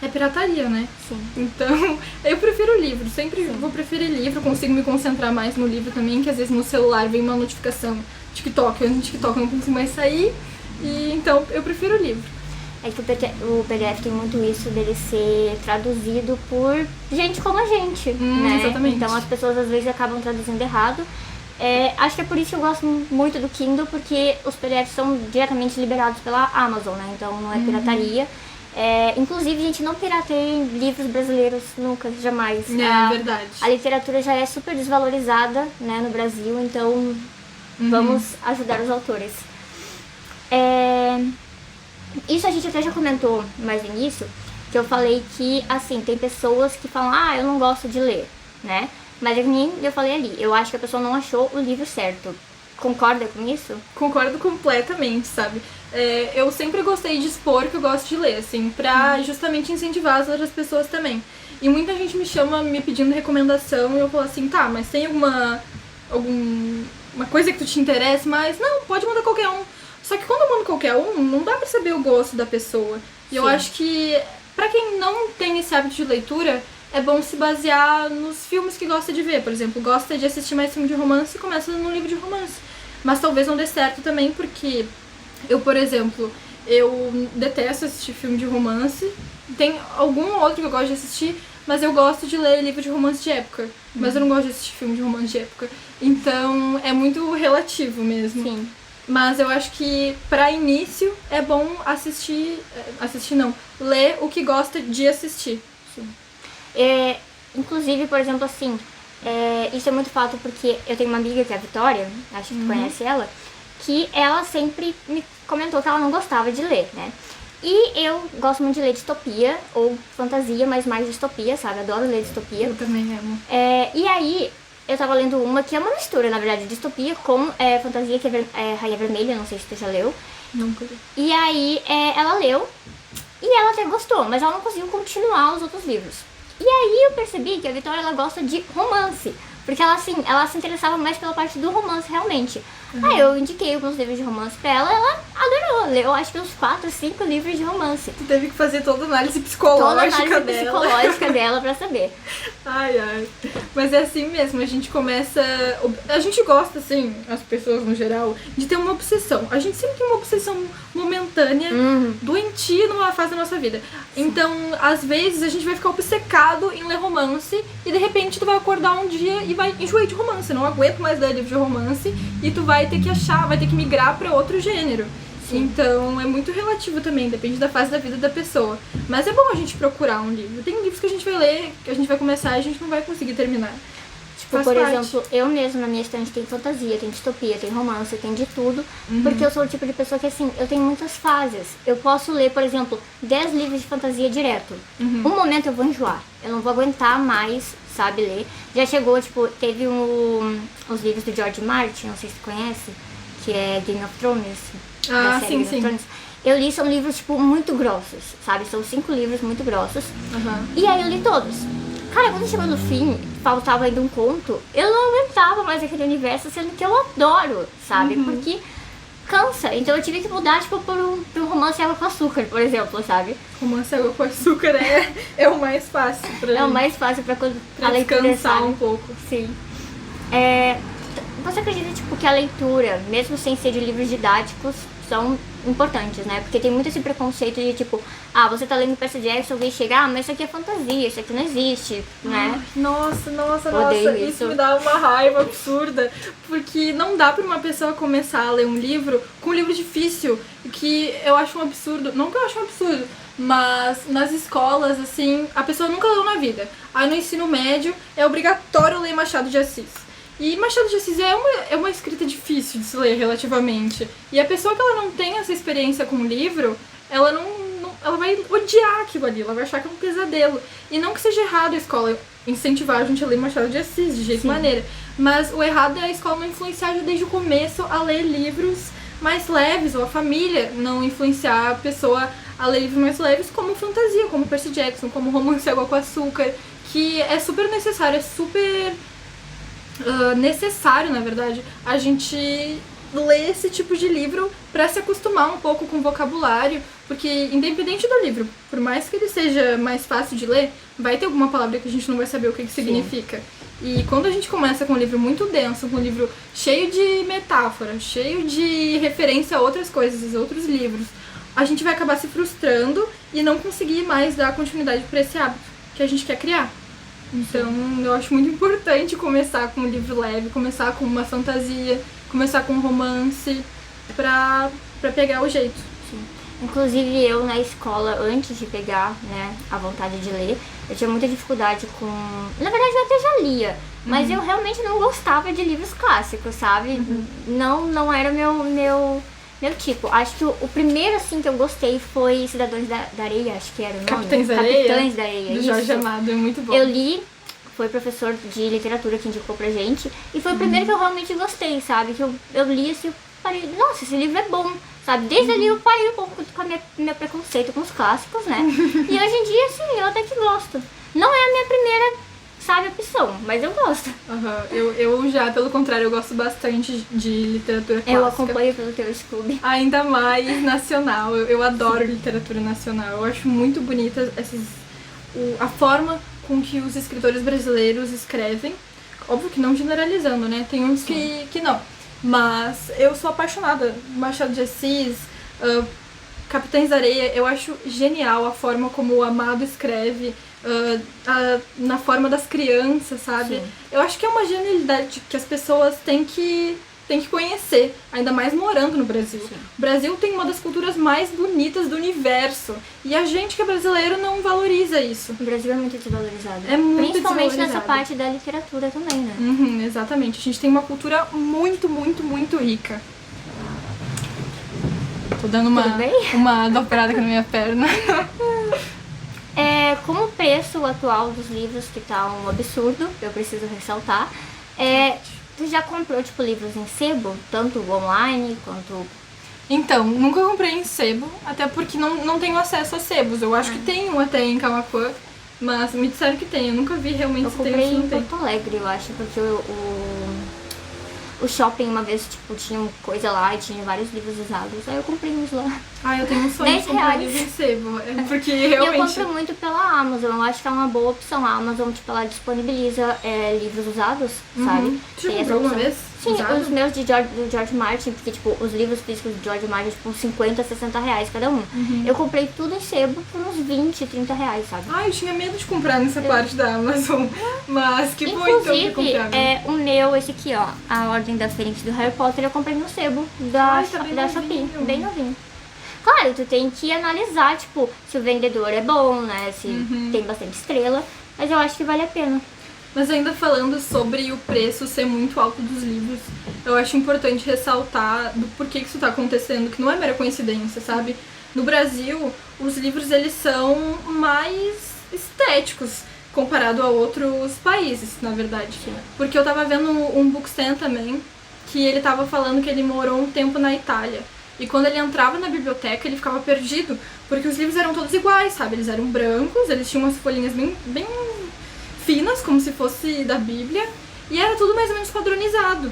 é pirataria, né?
Sim.
Então, eu prefiro o livro, sempre vou preferir livro, consigo me concentrar mais no livro também, que às vezes no celular vem uma notificação TikTok, eu no TikTok eu não consigo mais sair, e então eu prefiro o livro.
É que o PDF tem muito isso dele ser traduzido por gente como a gente, né?
Exatamente.
Então as pessoas às vezes acabam traduzindo errado. Acho que é por isso que eu gosto muito do Kindle, porque os PDFs são diretamente liberados pela Amazon, né? Então não é pirataria. Inclusive, a gente não pirateia livros brasileiros nunca, jamais.
É verdade.
A literatura já é super desvalorizada, né, no Brasil, então vamos ajudar os autores. Isso a gente até já comentou mais no início, que eu falei que, assim, tem pessoas que falam, eu não gosto de ler, né? Mas é que nem eu falei ali, eu acho que a pessoa não achou o livro certo. Concorda com isso?
Concordo completamente, sabe? Eu sempre gostei de expor que eu gosto de ler, assim, pra justamente incentivar as outras pessoas também. E muita gente me chama me pedindo recomendação e eu falo assim, tá, mas tem alguma coisa que tu te interessa, mas não, pode mandar qualquer um. Só que quando eu mando qualquer um, não dá pra saber o gosto da pessoa. E eu acho que, pra quem não tem esse hábito de leitura, é bom se basear nos filmes que gosta de ver. Por exemplo, gosta de assistir mais filme de romance, começa num livro de romance. Mas talvez não dê certo também, porque eu, por exemplo, eu detesto assistir filme de romance. Tem algum outro que eu gosto de assistir, mas eu gosto de ler livro de romance de época. Mas eu não gosto de assistir filme de romance de época. Então, é muito relativo mesmo.
Sim.
Mas eu acho que, pra início, é bom ler o que gosta de assistir.
Sim. Inclusive, por exemplo, assim, isso é muito fato porque eu tenho uma amiga que é a Vitória, acho que conhece ela, que ela sempre me comentou que ela não gostava de ler, né? E eu gosto muito de ler distopia ou fantasia, mas mais distopia, sabe? Adoro ler distopia.
Eu também amo.
E aí, eu tava lendo uma que é uma mistura, na verdade, de distopia com fantasia, que é Rainha Vermelha, não sei se tu já leu.
Nunca li.
E aí, ela leu e ela até gostou, mas ela não conseguiu continuar os outros livros. E aí eu percebi que a Vitória, ela gosta de romance, porque ela se interessava mais pela parte do romance, realmente. Aí eu indiquei alguns livros de romance pra ela, ela adorou, leu acho que uns 4, 5 livros de romance.
Tu teve que fazer toda a análise psicológica
dela pra saber.
Ai. Mas é assim mesmo, a gente começa... A gente gosta, assim, as pessoas no geral, de ter uma obsessão. A gente sempre tem uma obsessão momentânea, doentia numa fase da nossa vida. Então, às vezes, a gente vai ficar obcecado em ler romance e, de repente, tu vai acordar um dia e vai enjoar de romance. Não aguento mais ler livro de romance e tu vai ter que migrar pra outro gênero. Sim. Então é muito relativo também, depende da fase da vida da pessoa. Mas é bom a gente procurar um livro. Tem livros que a gente vai ler, que a gente vai começar e a gente não vai conseguir terminar.
Tipo, por exemplo, eu mesmo na minha estante tem fantasia, tem distopia, tem romance, tem de tudo. Porque eu sou o tipo de pessoa que, assim, eu tenho muitas fases. Eu posso ler, por exemplo, 10 livros de fantasia direto. Um momento eu vou enjoar. Eu não vou aguentar mais, sabe, ler. Já chegou, tipo, teve os livros do George Martin, não sei se tu conhece, que é Game of Thrones.
Sim.
Eu li, são livros, tipo, muito grossos, sabe? São 5 livros muito grossos. E aí eu li todos. Cara, quando chegou no fim, faltava ainda um conto, eu não aguentava mais aquele universo, sendo que eu adoro, sabe? Porque, cansa. Então eu tive que mudar, tipo, pra um romance Água com Açúcar, por exemplo, sabe?
Romance Água com Açúcar é o mais fácil pra
É o mais fácil pra quando
pra
a leitura,
descansar
sabe?
um pouco.
Sim. Você acredita, tipo, que a leitura, mesmo sem ser de livros didáticos, são importantes, né? Porque tem muito esse preconceito de, tipo, você tá lendo Percy Jackson, alguém chega, mas isso aqui é fantasia, isso aqui não existe, né?
Nossa,
Odeio
isso
isso.
me dá uma raiva absurda, porque não dá pra uma pessoa começar a ler um livro com um livro difícil, que eu acho um absurdo, não que eu acho um absurdo, mas nas escolas, assim, a pessoa nunca leu na vida. Aí no ensino médio é obrigatório ler Machado de Assis. E Machado de Assis é uma escrita difícil de se ler relativamente. E a pessoa que ela não tem essa experiência com o livro, ela ela vai odiar aquilo ali, ela vai achar que é um pesadelo. E não que seja errado a escola incentivar a gente a ler Machado de Assis, de jeito maneira. Mas o errado é a escola não influenciar desde o começo a ler livros mais leves, ou a família não influenciar a pessoa a ler livros mais leves, como fantasia, como Percy Jackson, como Romance Água com Açúcar, que é super necessário, é super necessário, na verdade, a gente ler esse tipo de livro para se acostumar um pouco com o vocabulário, porque independente do livro, por mais que ele seja mais fácil de ler, vai ter alguma palavra que a gente não vai saber o que significa. E quando a gente começa com um livro muito denso, com um livro cheio de metáfora, cheio de referência a outras coisas, outros livros, a gente vai acabar se frustrando e não conseguir mais dar continuidade para esse hábito que a gente quer criar. Então, eu acho muito importante começar com um livro leve, começar com uma fantasia, começar com um romance, pra pegar o jeito.
Sim. Inclusive, eu na escola, antes de pegar, né, a vontade de ler, eu tinha muita dificuldade com... Na verdade, eu até já lia, mas eu realmente não gostava de livros clássicos, sabe? Não era meu tipo. Acho que o primeiro, assim, que eu gostei foi Cidadãos da Areia, acho que era o nome.
Capitães da Areia?
Capitães da Areia,
Do Jorge Amado, é muito bom.
Eu li, foi professor de literatura que indicou pra gente, e foi o primeiro que eu realmente gostei, sabe? Que eu li assim, eu parei, nossa, esse livro é bom, sabe? Desde ali eu parei um pouco com meu preconceito com os clássicos, né? E hoje em dia, assim, eu até que gosto. Não é a minha primeira, sabe, opção, mas eu gosto.
Eu já, pelo contrário, eu gosto bastante de literatura clássica.
Eu acompanho pelo teu Scooby.
Ainda mais nacional, eu adoro literatura nacional. Eu acho muito bonita a forma com que os escritores brasileiros escrevem. Óbvio que não generalizando, né? Tem uns que não. Mas eu sou apaixonada. Machado de Assis, Capitães da Areia, eu acho genial a forma como o Amado escreve, na forma das crianças, sabe?
Sim.
Eu acho que é uma genialidade que as pessoas têm que conhecer, ainda mais morando no Brasil.
Sim.
O Brasil tem uma das culturas mais bonitas do universo, e a gente que é brasileiro não valoriza isso.
O Brasil é muito desvalorizado.
É muito
Principalmente
desvalorizado.
nessa parte da literatura também, né?
Exatamente. A gente tem uma cultura muito, muito, muito rica. Tô dando
Tudo bem?
uma dobrada aqui na minha perna.
Como o preço atual dos livros, que tá um absurdo, eu preciso ressaltar, tu já comprou, tipo, livros em sebo? Tanto online quanto...
Então, nunca comprei em sebo, até porque não tenho acesso a sebos. Eu acho que tem um até em Camaquã, mas me disseram que tem. Eu nunca vi realmente
Eu
se tem ou
comprei
se não
em
tem.
Porto Alegre, eu acho, porque o shopping uma vez, tipo, tinha coisa lá e tinha vários livros usados. Aí eu comprei uns lá.
Eu tenho um sonho de comprar livro em sebo. Porque
E eu
realmente...
compro muito pela Amazon, eu acho que é uma boa opção. A Amazon, tipo, ela disponibiliza livros usados, sabe?
Tu já
Tem essa
comprou alguma
opção.
vez?
Sim,
Usado?
os meus do George Martin, porque, tipo, os livros físicos do George Martin, tipo, 50, 60 reais cada um. Eu comprei tudo em sebo por uns 20, 30 reais, sabe?
Eu tinha medo de comprar nessa parte da Amazon. Mas que bom então ter comprado.
O meu, esse aqui, ó, A Ordem da Fênix do Harry Potter, eu comprei no sebo da Shopee, bem novinho. Claro, tu tem que analisar, tipo, se o vendedor é bom, né, se tem bastante estrela, mas eu acho que vale a pena.
Mas ainda falando sobre o preço ser muito alto dos livros, eu acho importante ressaltar do porquê que isso tá acontecendo, que não é mera coincidência, sabe? No Brasil, os livros eles são mais estéticos comparado a outros países, na verdade.
Sim.
Porque eu tava vendo um bookstand também, que ele tava falando que ele morou um tempo na Itália. E quando ele entrava na biblioteca, ele ficava perdido, porque os livros eram todos iguais, sabe? Eles eram brancos, eles tinham umas folhinhas bem finas, como se fosse da Bíblia, e era tudo mais ou menos padronizado.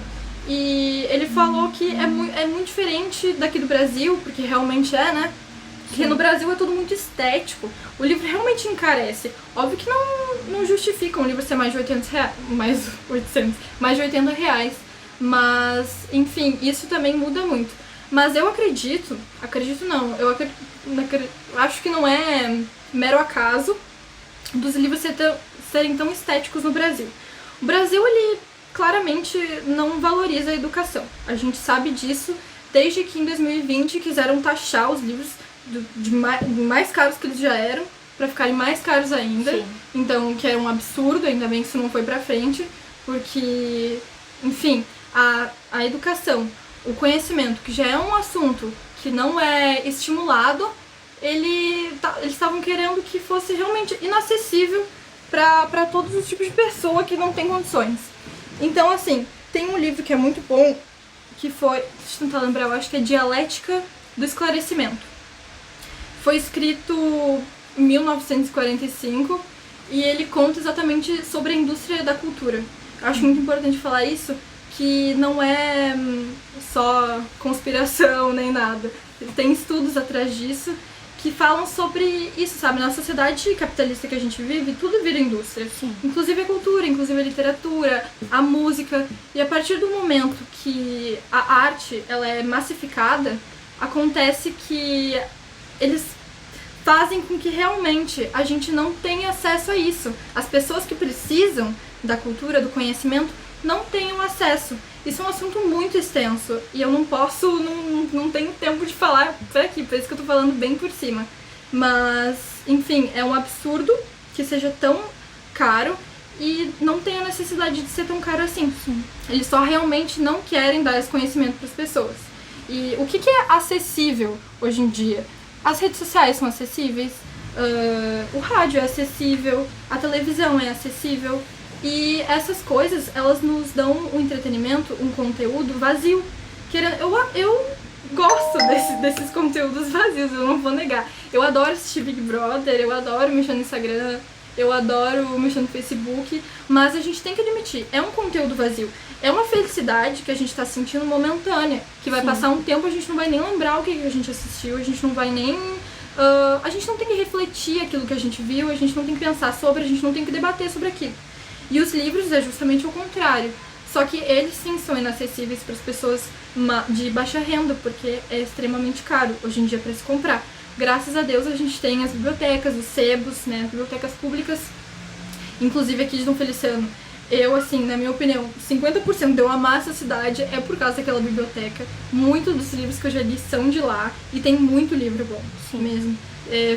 E ele falou que é muito diferente daqui do Brasil, porque realmente é, né? Porque no Brasil é tudo muito estético. O livro realmente encarece. Óbvio que não justifica um livro ser mais de 800 reais. Mais de 80 reais. Mas, enfim, isso também muda muito. Mas eu acredito não, eu acho que não é mero acaso dos livros serem tão estéticos no Brasil. O Brasil, ele claramente não valoriza a educação. A gente sabe disso desde que em 2020 quiseram taxar os livros de mais caros que eles já eram, para ficarem mais caros ainda.
Sim.
Então, que é um absurdo, ainda bem que isso não foi pra frente, porque, enfim, a educação, o conhecimento, que já é um assunto que não é estimulado, eles estavam querendo que fosse realmente inacessível para todos os tipos de pessoa que não tem condições. Então, assim, tem um livro que é muito bom, que foi, deixa eu tentar lembrar, eu acho que é Dialética do Esclarecimento. Foi escrito em 1945 e ele conta exatamente sobre a indústria da cultura. Eu acho muito importante falar isso, que não é só conspiração nem nada. Tem estudos atrás disso que falam sobre isso, sabe? Na sociedade capitalista que a gente vive, tudo vira indústria.
Sim.
Inclusive a cultura, inclusive a literatura, a música. E a partir do momento que a arte ela é massificada, acontece que eles fazem com que realmente a gente não tenha acesso a isso. As pessoas que precisam da cultura, do conhecimento, não tenham acesso. Isso é um assunto muito extenso e eu não posso, não tenho tempo de falar por aqui, por isso que eu tô falando bem por cima. Mas, enfim, é um absurdo que seja tão caro e não tem a necessidade de ser tão caro assim.
Sim.
Eles só realmente não querem dar esse conhecimento para as pessoas. E o que é acessível hoje em dia? As redes sociais são acessíveis, o rádio é acessível, a televisão é acessível. E essas coisas, elas nos dão um entretenimento, um conteúdo vazio. Eu gosto desses conteúdos vazios, eu não vou negar. Eu adoro assistir Big Brother, eu adoro mexer no Instagram, eu adoro mexer no Facebook, mas a gente tem que admitir, é um conteúdo vazio. É uma felicidade que a gente tá sentindo momentânea, que vai passar um tempo, a gente não vai nem lembrar o que a gente assistiu, a gente não vai nem... a gente não tem que refletir aquilo que a gente viu, a gente não tem que pensar sobre, a gente não tem que debater sobre aquilo. E os livros é justamente o contrário. Só que eles sim são inacessíveis para as pessoas de baixa renda, porque é extremamente caro hoje em dia para se comprar. Graças a Deus a gente tem as bibliotecas, os sebos, né, as bibliotecas públicas, inclusive aqui de Dom Feliciano. Eu, assim, na minha opinião, 50% de eu amar essa cidade é por causa daquela biblioteca. Muitos dos livros que eu já li são de lá e tem muito livro bom, mesmo.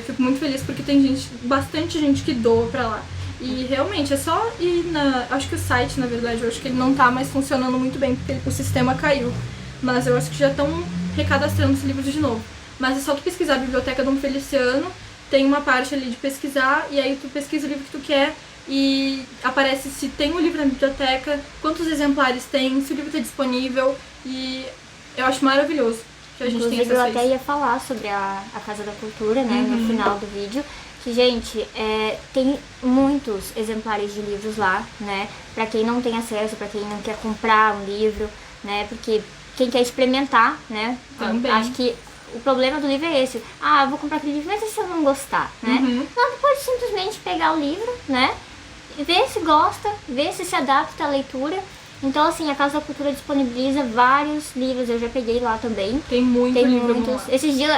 Fico muito feliz porque tem bastante gente que doa pra lá. E realmente, é só ir acho que o site, na verdade, eu acho que ele não tá mais funcionando muito bem, porque o sistema caiu. Mas eu acho que já estão recadastrando os livros de novo. Mas é só tu pesquisar a Biblioteca Dom Feliciano, tem uma parte ali de pesquisar, e aí tu pesquisa o livro que tu quer, e aparece se tem um livro na biblioteca, quantos exemplares tem, se o livro tá disponível, e eu acho maravilhoso que a gente tenha acesso a isso.
Eu até ia falar sobre a Casa da Cultura, né, no final do vídeo. Que, gente, tem muitos exemplares de livros lá, né? Pra quem não tem acesso, pra quem não quer comprar um livro, né? Porque quem quer experimentar, né?
Também.
Acho que o problema do livro é esse. Eu vou comprar aquele livro, mas e se eu não gostar, né? Não, tu pode simplesmente pegar o livro, né? Ver se gosta, ver se adapta à leitura. Então, assim, a Casa da Cultura disponibiliza vários livros, eu já peguei lá também.
Tem livro bom lá.
Esses dias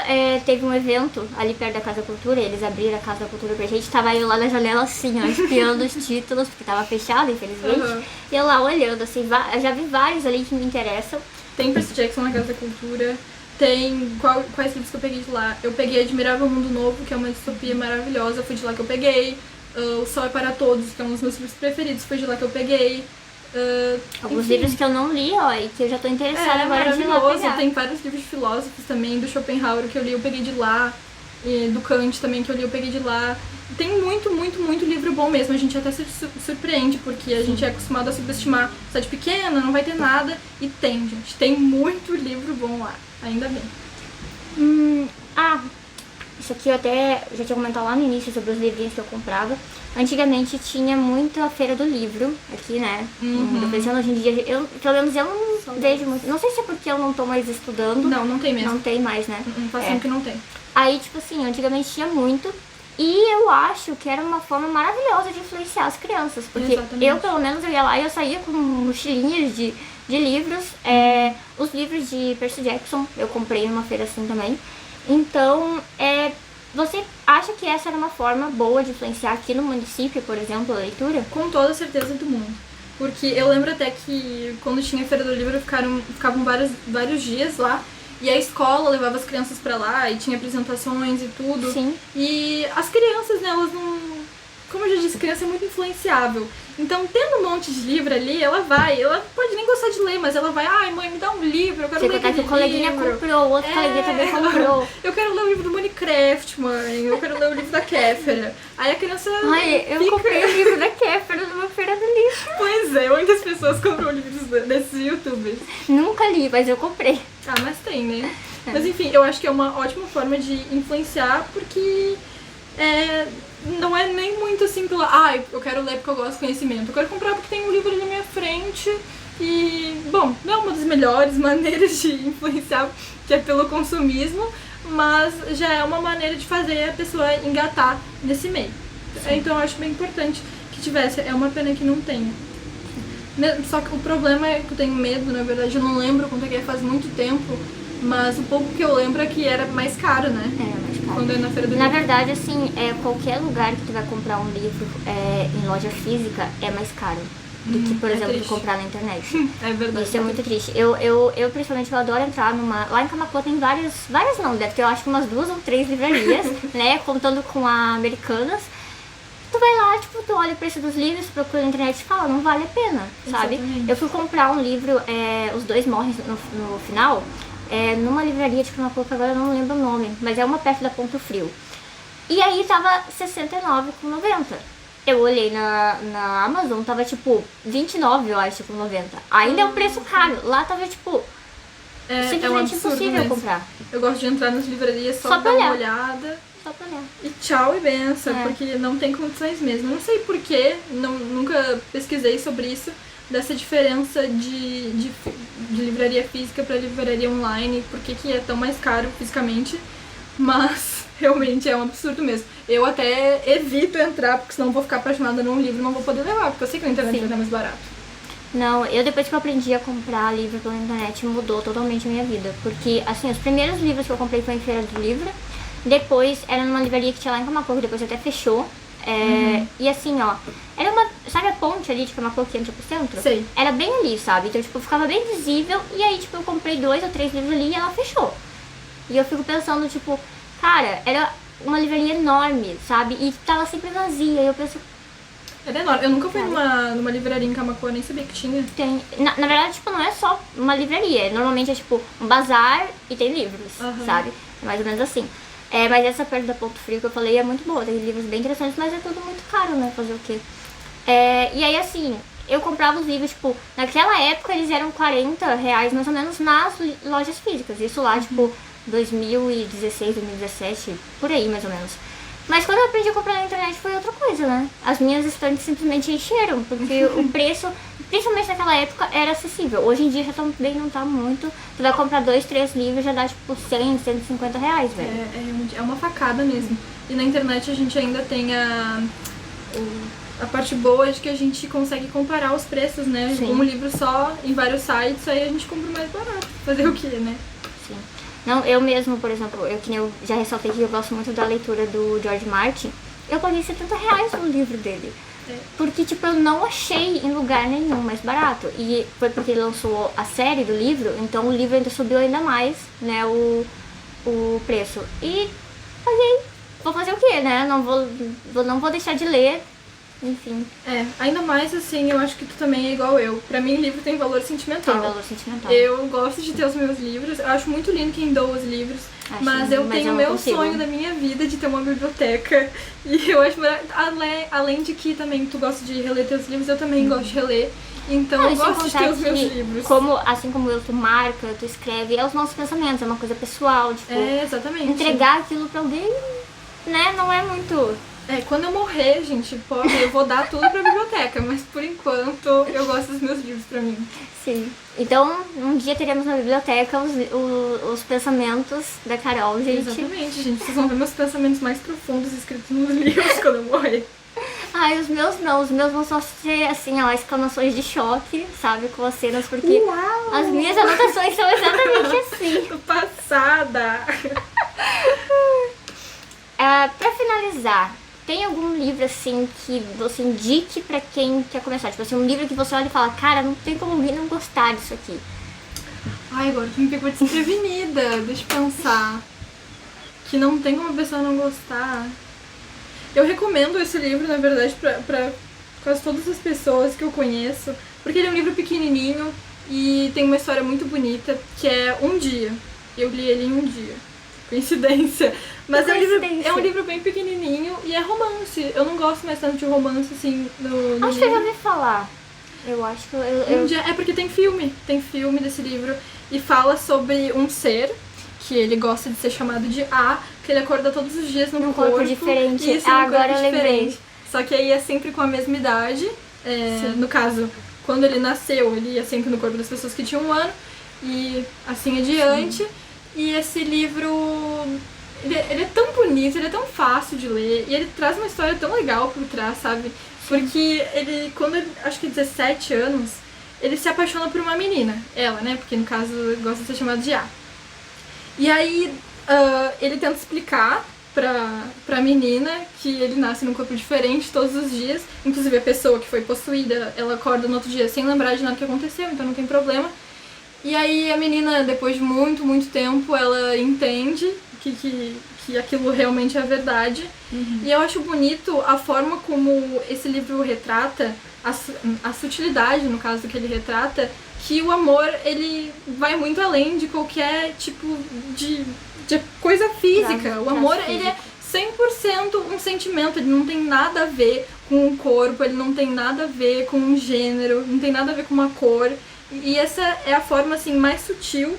teve um evento ali perto da Casa da Cultura, eles abriram a Casa da Cultura pra gente, tava eu lá na janela assim, ó, espiando os títulos, porque tava fechado, infelizmente. E eu lá olhando, assim, eu já vi vários ali que me interessam.
Tem Percy Jackson na Casa da Cultura, tem quais livros que eu peguei de lá. Eu peguei Admirável Mundo Novo, que é uma distopia maravilhosa, foi de lá que eu peguei. O Sol é para Todos, que é um dos meus livros preferidos, foi de lá que eu peguei.
Alguns livros que eu não li, ó, e que eu já tô interessada agora de lá pegar.
Tem vários livros de filósofos também, do Schopenhauer que eu li, eu peguei de lá, e do Kant também que eu li, eu peguei de lá. Tem muito, muito, muito livro bom mesmo, a gente até se surpreende, porque a gente é acostumado a subestimar cidade pequena, não vai ter nada, e tem, gente, tem muito livro bom lá, ainda bem.
Isso aqui eu até já tinha comentado lá no início sobre os livrinhos que eu comprava. Antigamente tinha muito a feira do livro aqui, né? Hoje em dia, pelo menos eu Vejo muito. Não sei se é porque eu não tô mais estudando.
Não tem mesmo.
Não tem mais, né?
Faz tempo que não tem.
Aí, tipo assim, antigamente tinha muito. E eu acho que era uma forma maravilhosa de influenciar as crianças. Porque
Exatamente.
eu, pelo menos, eu ia lá e eu saía com mochilinhas de livros. Os livros de Percy Jackson eu comprei numa feira assim também. Então, você acha que essa era uma forma boa de influenciar aqui no município, por exemplo, a leitura?
Com toda certeza do mundo. Porque eu lembro até que quando tinha a Feira do Livro ficavam vários dias lá. E a escola levava as crianças pra lá e tinha apresentações e tudo.
Sim.
E as crianças, né, elas não... Como eu já disse, criança é muito influenciável. Então, tendo um monte de livro ali, ela pode nem gostar de ler, mas ela vai, ai mãe, me dá um livro, eu quero ler aquele
que o coleguinha
livro.
comprou, o outro coleguinha também comprou.
Eu quero ler o livro do Minecraft, mãe, eu quero ler o livro da Kéfera. Aí a criança
Ai, eu comprei o livro da Kéfera numa feira do livro.
Pois é, muitas pessoas compram livros desses youtubers.
Nunca li, mas eu comprei.
Ah, mas tem, né? Mas enfim, eu acho que é uma ótima forma de influenciar, porque não é nem muito assim pela... eu quero ler porque eu gosto de conhecimento. Eu quero comprar porque tem um livro ali na minha frente. E, bom, não é uma das melhores maneiras de influenciar, que é pelo consumismo, mas já é uma maneira de fazer a pessoa engatar nesse meio. Sim. Então eu acho bem importante que tivesse. É uma pena que não tenha. Só que o problema é que eu tenho medo, na verdade, eu não lembro quanto é que faz muito tempo, mas o pouco que eu lembro é que era mais caro, né?
Era mais caro.
Quando é na feira do
Na
livro.
verdade, assim, qualquer lugar que tu vai comprar um livro em loja física é mais caro do que, por exemplo, tu comprar na internet.
É verdade.
Isso é muito triste. Eu principalmente, eu adoro entrar numa... Lá em Camaquã tem várias não, deve ter, eu acho que umas 2 ou 3 livrarias, né? Contando com a Americanas. Tu vai lá, tipo, tu olha o preço dos livros, procura na internet e fala, não vale a pena, sabe?
Exatamente.
Eu fui comprar um livro, Os Dois Morrem no Final, numa livraria de Camaquã, agora eu não lembro o nome, mas é uma perto da Ponto Frio. E aí tava R$69,90. Eu olhei na Amazon, tava tipo 29, eu acho, com 90. Ainda é um preço caro. Lá tava tipo simplesmente impossível
mesmo.
comprar.
Eu gosto de entrar nas livrarias só
Só
pra
pra
dar uma
olhar.
olhada.
Só pra olhar.
E tchau e benção, porque não tem condições mesmo. Eu não sei porquê, nunca pesquisei sobre isso, dessa diferença de livraria física pra livraria online, por que é tão mais caro fisicamente, mas realmente é um absurdo mesmo. Eu até evito entrar, porque senão eu vou ficar apaixonada num livro e não vou poder levar, porque eu sei que na internet vai estar mais barato.
Não, eu depois que eu aprendi a comprar livro pela internet, mudou totalmente a minha vida. Porque, assim, os primeiros livros que eu comprei foi em Feira do Livro. Depois era numa livraria que tinha lá em Camaquã, que depois até fechou. E assim, ó, era uma... Sabe a ponte ali de Camaquã que entra pro centro?
Sei.
Era bem ali, sabe? Então, tipo, ficava bem visível. E aí, tipo, eu comprei 2 ou 3 livros ali e ela fechou. E eu fico pensando, tipo, cara, era uma livraria enorme, sabe? E tava sempre vazia. E eu penso...
Era enorme. Eu nunca fui numa livraria em Camaquã, nem sabia que tinha.
Tem. Na verdade, tipo, não é só uma livraria. Normalmente é tipo um bazar e tem livros, sabe? É mais ou menos assim. Mas essa perto da Ponto Frio que eu falei é muito boa. Tem livros bem interessantes, mas é tudo muito caro, né? Fazer o quê? E aí, assim, eu comprava os livros, tipo, naquela época eles eram R$40 mais ou menos nas lojas físicas. Isso lá, tipo, 2016, 2017, por aí mais ou menos. Mas quando eu aprendi a comprar na internet foi outra coisa, né? As minhas estantes simplesmente encheram, porque o preço, principalmente naquela época, era acessível. Hoje em dia já também não tá muito. Tu vai comprar 2, 3 livros, já dá tipo 100, R$150, velho.
É uma facada mesmo. E na internet a gente ainda tem a parte boa de que a gente consegue comparar os preços, né?
Sim.
Um livro só em vários sites, aí a gente compra mais barato. Fazer o quê, né?
Sim. Não, eu mesmo, por exemplo, eu já ressaltei que eu gosto muito da leitura do George Martin. Eu paguei R$70 no livro dele. Porque, tipo, eu não achei em lugar nenhum mais barato. E foi porque ele lançou a série do livro, então o livro ainda subiu ainda mais, né, o preço. E paguei. Vou fazer o quê, né? Não vou deixar de ler. Enfim.
Ainda mais assim, eu acho que tu também é igual eu. Pra mim, livro tem valor sentimental.
Tem valor sentimental.
Eu gosto de ter os meus livros. Eu acho muito lindo quem doa os livros. Mas eu tenho o meu sonho da minha vida de ter uma biblioteca. E eu acho... Além de que também tu gosta de reler teus livros, eu também gosto de reler. Então eu gosto de ter os meus livros.
Assim como eu, tu marca, tu escreve, é os nossos pensamentos, é uma coisa pessoal. Tipo,
exatamente.
entregar aquilo pra alguém, né, não é muito...
Quando eu morrer, gente, eu vou dar tudo pra biblioteca, mas por enquanto eu gosto dos meus livros pra mim.
Sim. Então, um dia teremos na biblioteca os pensamentos da Carol, gente.
Exatamente, gente. Vocês vão ver meus pensamentos mais profundos escritos nos livros quando eu morrer.
Ai, os meus não. Os meus vão só ser, assim, ó, exclamações de choque, sabe? Com as cenas, porque
Uau!
as minhas anotações são exatamente assim.
Tô passada!
Pra finalizar, tem algum livro, assim, que você indique pra quem quer começar? Tipo assim, um livro que você olha e fala, cara, não tem como vir não gostar disso aqui.
Ai, agora tu me pegou desprevenida. Deixa eu pensar. Que não tem como a pessoa não gostar. Eu recomendo esse livro, na verdade, pra quase todas as pessoas que eu conheço. Porque ele é um livro pequenininho e tem uma história muito bonita, que é Um Dia. Eu li ele em um dia. Coincidência. Mas é um livro bem pequenininho e é romance. Eu não gosto mais tanto de romance, assim, no
Acho que eu já
livro.
ouvi falar. Eu acho que
Um Dia, é porque tem filme desse livro e fala sobre um ser que ele gosta de ser chamado de A, que ele acorda todos os dias num
corpo diferente.
Isso, num
Agora
corpo
eu lembrei.
diferente. Só que aí é sempre com a mesma idade. No caso, quando ele nasceu, ele ia sempre no corpo das pessoas que tinham 1 ano e assim adiante. Sim. E esse livro, ele é tão bonito, ele é tão fácil de ler e ele traz uma história tão legal por trás, sabe? Porque ele, quando ele, acho que 17 anos, ele se apaixona por uma menina, ela, né? Porque no caso gosta de ser chamado de A. E aí ele tenta explicar pra menina que ele nasce num corpo diferente todos os dias. Inclusive a pessoa que foi possuída, ela acorda no outro dia sem lembrar de nada que aconteceu, então não tem problema. E aí a menina, depois de muito, muito tempo, ela entende que aquilo realmente é verdade. Uhum. E eu acho bonito a forma como esse livro retrata, a sutilidade, no caso, que ele retrata, que o amor, ele vai muito além de qualquer tipo de coisa física. O amor, ele é 100% um sentimento, ele não tem nada a ver com o corpo, ele não tem nada a ver com um gênero, não tem nada a ver com uma cor. E essa é a forma, assim, mais sutil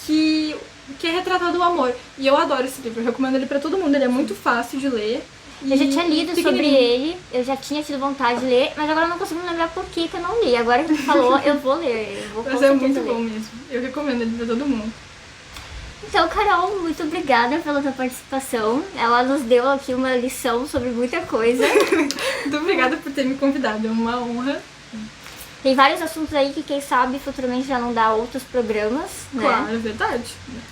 que é retratado o amor. E eu adoro esse livro, eu recomendo ele pra todo mundo, ele é muito fácil de ler.
Eu já tinha lido sobre ele, eu já tinha tido vontade de ler, mas agora eu não consigo me lembrar por que eu não li. Agora que tu falou, eu vou ler.
Mas é muito bom mesmo, eu recomendo ele pra todo mundo.
Então, Carol, muito obrigada pela tua participação. Ela nos deu aqui uma lição sobre muita coisa.
Muito obrigada por ter me convidado, é uma honra.
Tem vários assuntos aí que, quem sabe, futuramente já não dá outros programas, né?
Claro, é verdade.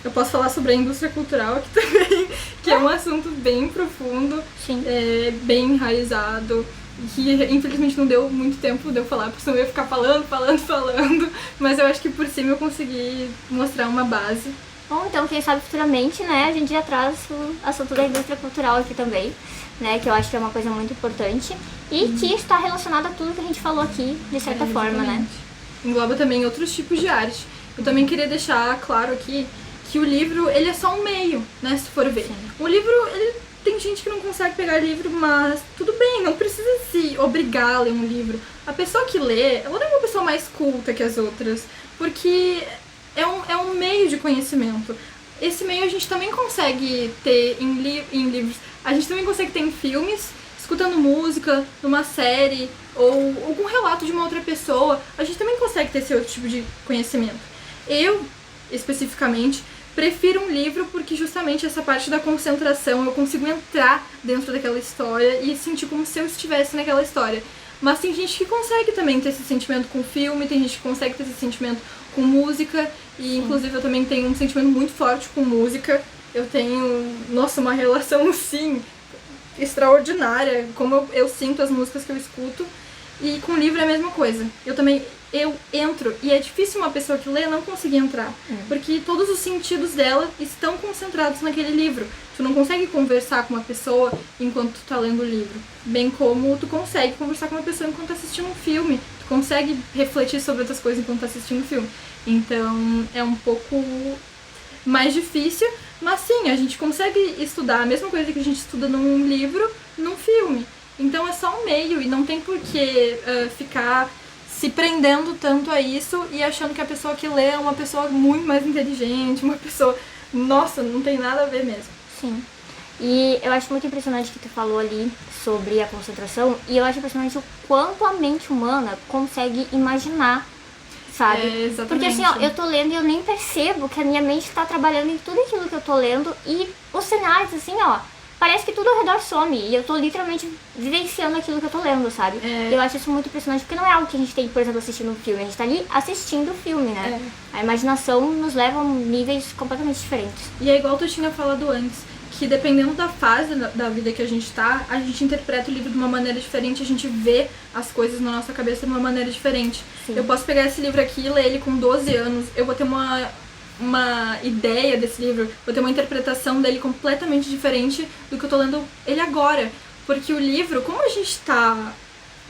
Eu posso falar sobre a indústria cultural aqui também, que é um assunto bem profundo, bem enraizado, que infelizmente não deu muito tempo de eu falar, porque senão eu ia ficar falando, mas eu acho que por cima eu consegui mostrar uma base.
Bom, então, quem sabe futuramente, né, a gente já traz o assunto da indústria cultural aqui também, né, que eu acho que é uma coisa muito importante e que está relacionada a tudo que a gente falou aqui, de certa forma, né?
Engloba também outros tipos de arte. Eu também queria deixar claro aqui que o livro, ele é só um meio, né, se for ver. Sim. O livro, tem gente que não consegue pegar livro, mas tudo bem, não precisa se obrigar a ler um livro. A pessoa que lê, ela não é uma pessoa mais culta que as outras, porque é um meio de conhecimento. Esse meio a gente também consegue ter em livros, a gente também consegue ter em filmes, escutando música, numa série, ou algum relato de uma outra pessoa. A gente também consegue ter esse outro tipo de conhecimento. Eu, especificamente, prefiro um livro porque justamente essa parte da concentração, eu consigo entrar dentro daquela história e sentir como se eu estivesse naquela história. Mas tem gente que consegue também ter esse sentimento com filme, tem gente que consegue ter esse sentimento com música, e inclusive eu também tenho um sentimento muito forte com música. Eu tenho, uma relação, sim, extraordinária, como eu sinto as músicas que eu escuto. E com livro é a mesma coisa. Eu entro, e é difícil uma pessoa que lê não conseguir entrar, porque todos os sentidos dela estão concentrados naquele livro. Tu não consegue conversar com uma pessoa enquanto tu tá lendo o livro, bem como tu consegue conversar com uma pessoa enquanto tá assistindo um filme, tu consegue refletir sobre outras coisas enquanto tá assistindo um filme. Então é um pouco mais difícil, mas sim, a gente consegue estudar a mesma coisa que a gente estuda num livro, num filme. Então é só um meio, e não tem por que ficar se prendendo tanto a isso e achando que a pessoa que lê é uma pessoa muito mais inteligente, uma pessoa... Nossa, não tem nada a ver mesmo.
Sim. E eu acho muito impressionante que tu falou ali sobre a concentração, e eu acho impressionante o quanto a mente humana consegue imaginar, sabe?
Exatamente.
Porque assim, ó, eu tô lendo e eu nem percebo que a minha mente tá trabalhando em tudo aquilo que eu tô lendo, e os cenários, assim, ó, parece que tudo ao redor some, e eu tô literalmente vivenciando aquilo que eu tô lendo, sabe? Eu acho isso muito impressionante, porque não é algo que a gente tem, por exemplo, assistindo um filme, a gente tá ali assistindo o filme, né? A imaginação nos leva a níveis completamente diferentes.
E é igual tu tinha falado antes, que dependendo da fase da vida que a gente tá, a gente interpreta o livro de uma maneira diferente, a gente vê as coisas na nossa cabeça de uma maneira diferente.
Sim.
Eu posso pegar esse livro aqui e ler ele com 12 anos, eu vou ter uma ideia desse livro, vou ter uma interpretação dele completamente diferente do que eu tô lendo ele agora. Porque o livro, como a gente tá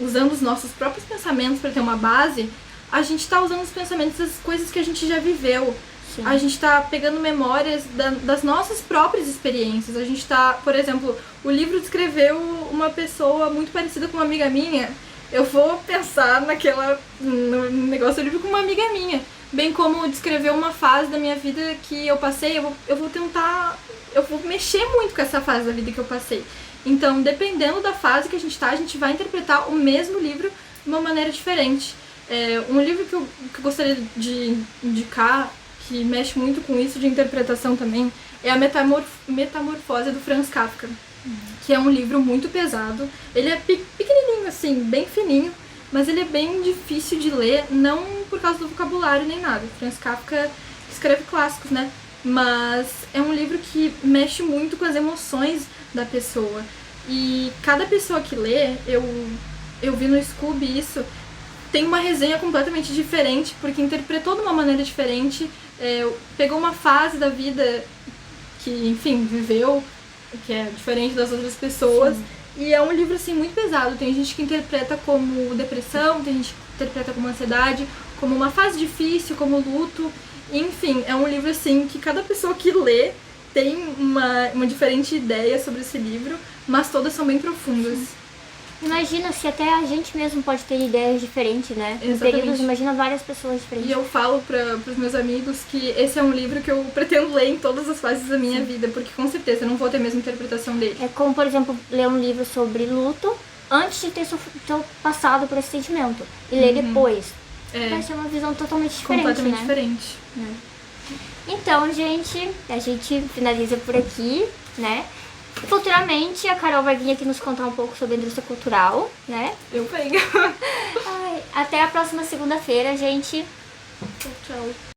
usando os nossos próprios pensamentos para ter uma base, a gente tá usando os pensamentos das coisas que a gente já viveu.
Sim.
A gente tá pegando memórias das nossas próprias experiências. A gente tá, por exemplo, o livro descreveu uma pessoa muito parecida com uma amiga minha. Eu vou pensar no negócio do livro com uma amiga minha. Bem como descrever uma fase da minha vida que eu passei, eu vou mexer muito com essa fase da vida que eu passei. Então, dependendo da fase que a gente tá, a gente vai interpretar o mesmo livro de uma maneira diferente. Um livro que eu gostaria de indicar, que mexe muito com isso de interpretação também, é a Metamorfose do Franz Kafka, que é um livro muito pesado. Ele é pequenininho, assim, bem fininho, mas ele é bem difícil de ler, não por causa do vocabulário nem nada. Franz Kafka escreve clássicos, né? Mas é um livro que mexe muito com as emoções da pessoa. E cada pessoa que lê, eu vi no Scooby isso, tem uma resenha completamente diferente, porque interpretou de uma maneira diferente, pegou uma fase da vida que, enfim, viveu, que é diferente das outras pessoas. Sim. E é um livro, assim, muito pesado. Tem gente que interpreta como depressão, tem gente que interpreta como ansiedade, como uma fase difícil, como luto. Enfim, é um livro, assim, que cada pessoa que lê tem uma diferente ideia sobre esse livro, mas todas são bem profundas. Sim.
Imagina se até a gente mesmo pode ter ideias diferentes, né?
Exatamente.
Imagina várias pessoas diferentes.
E eu falo pros meus amigos que esse é um livro que eu pretendo ler em todas as fases da minha vida, porque com certeza eu não vou ter a mesma interpretação dele.
É como, por exemplo, ler um livro sobre luto antes de ter passado por esse sentimento. E ler depois. Vai ser uma visão totalmente diferente,
completamente
né?
diferente.
Então, gente, a gente finaliza por aqui, né? Futuramente a Carol vai vir aqui nos contar um pouco sobre a indústria cultural, né?
Eu venho.
Até a próxima segunda-feira, gente.
Tchau.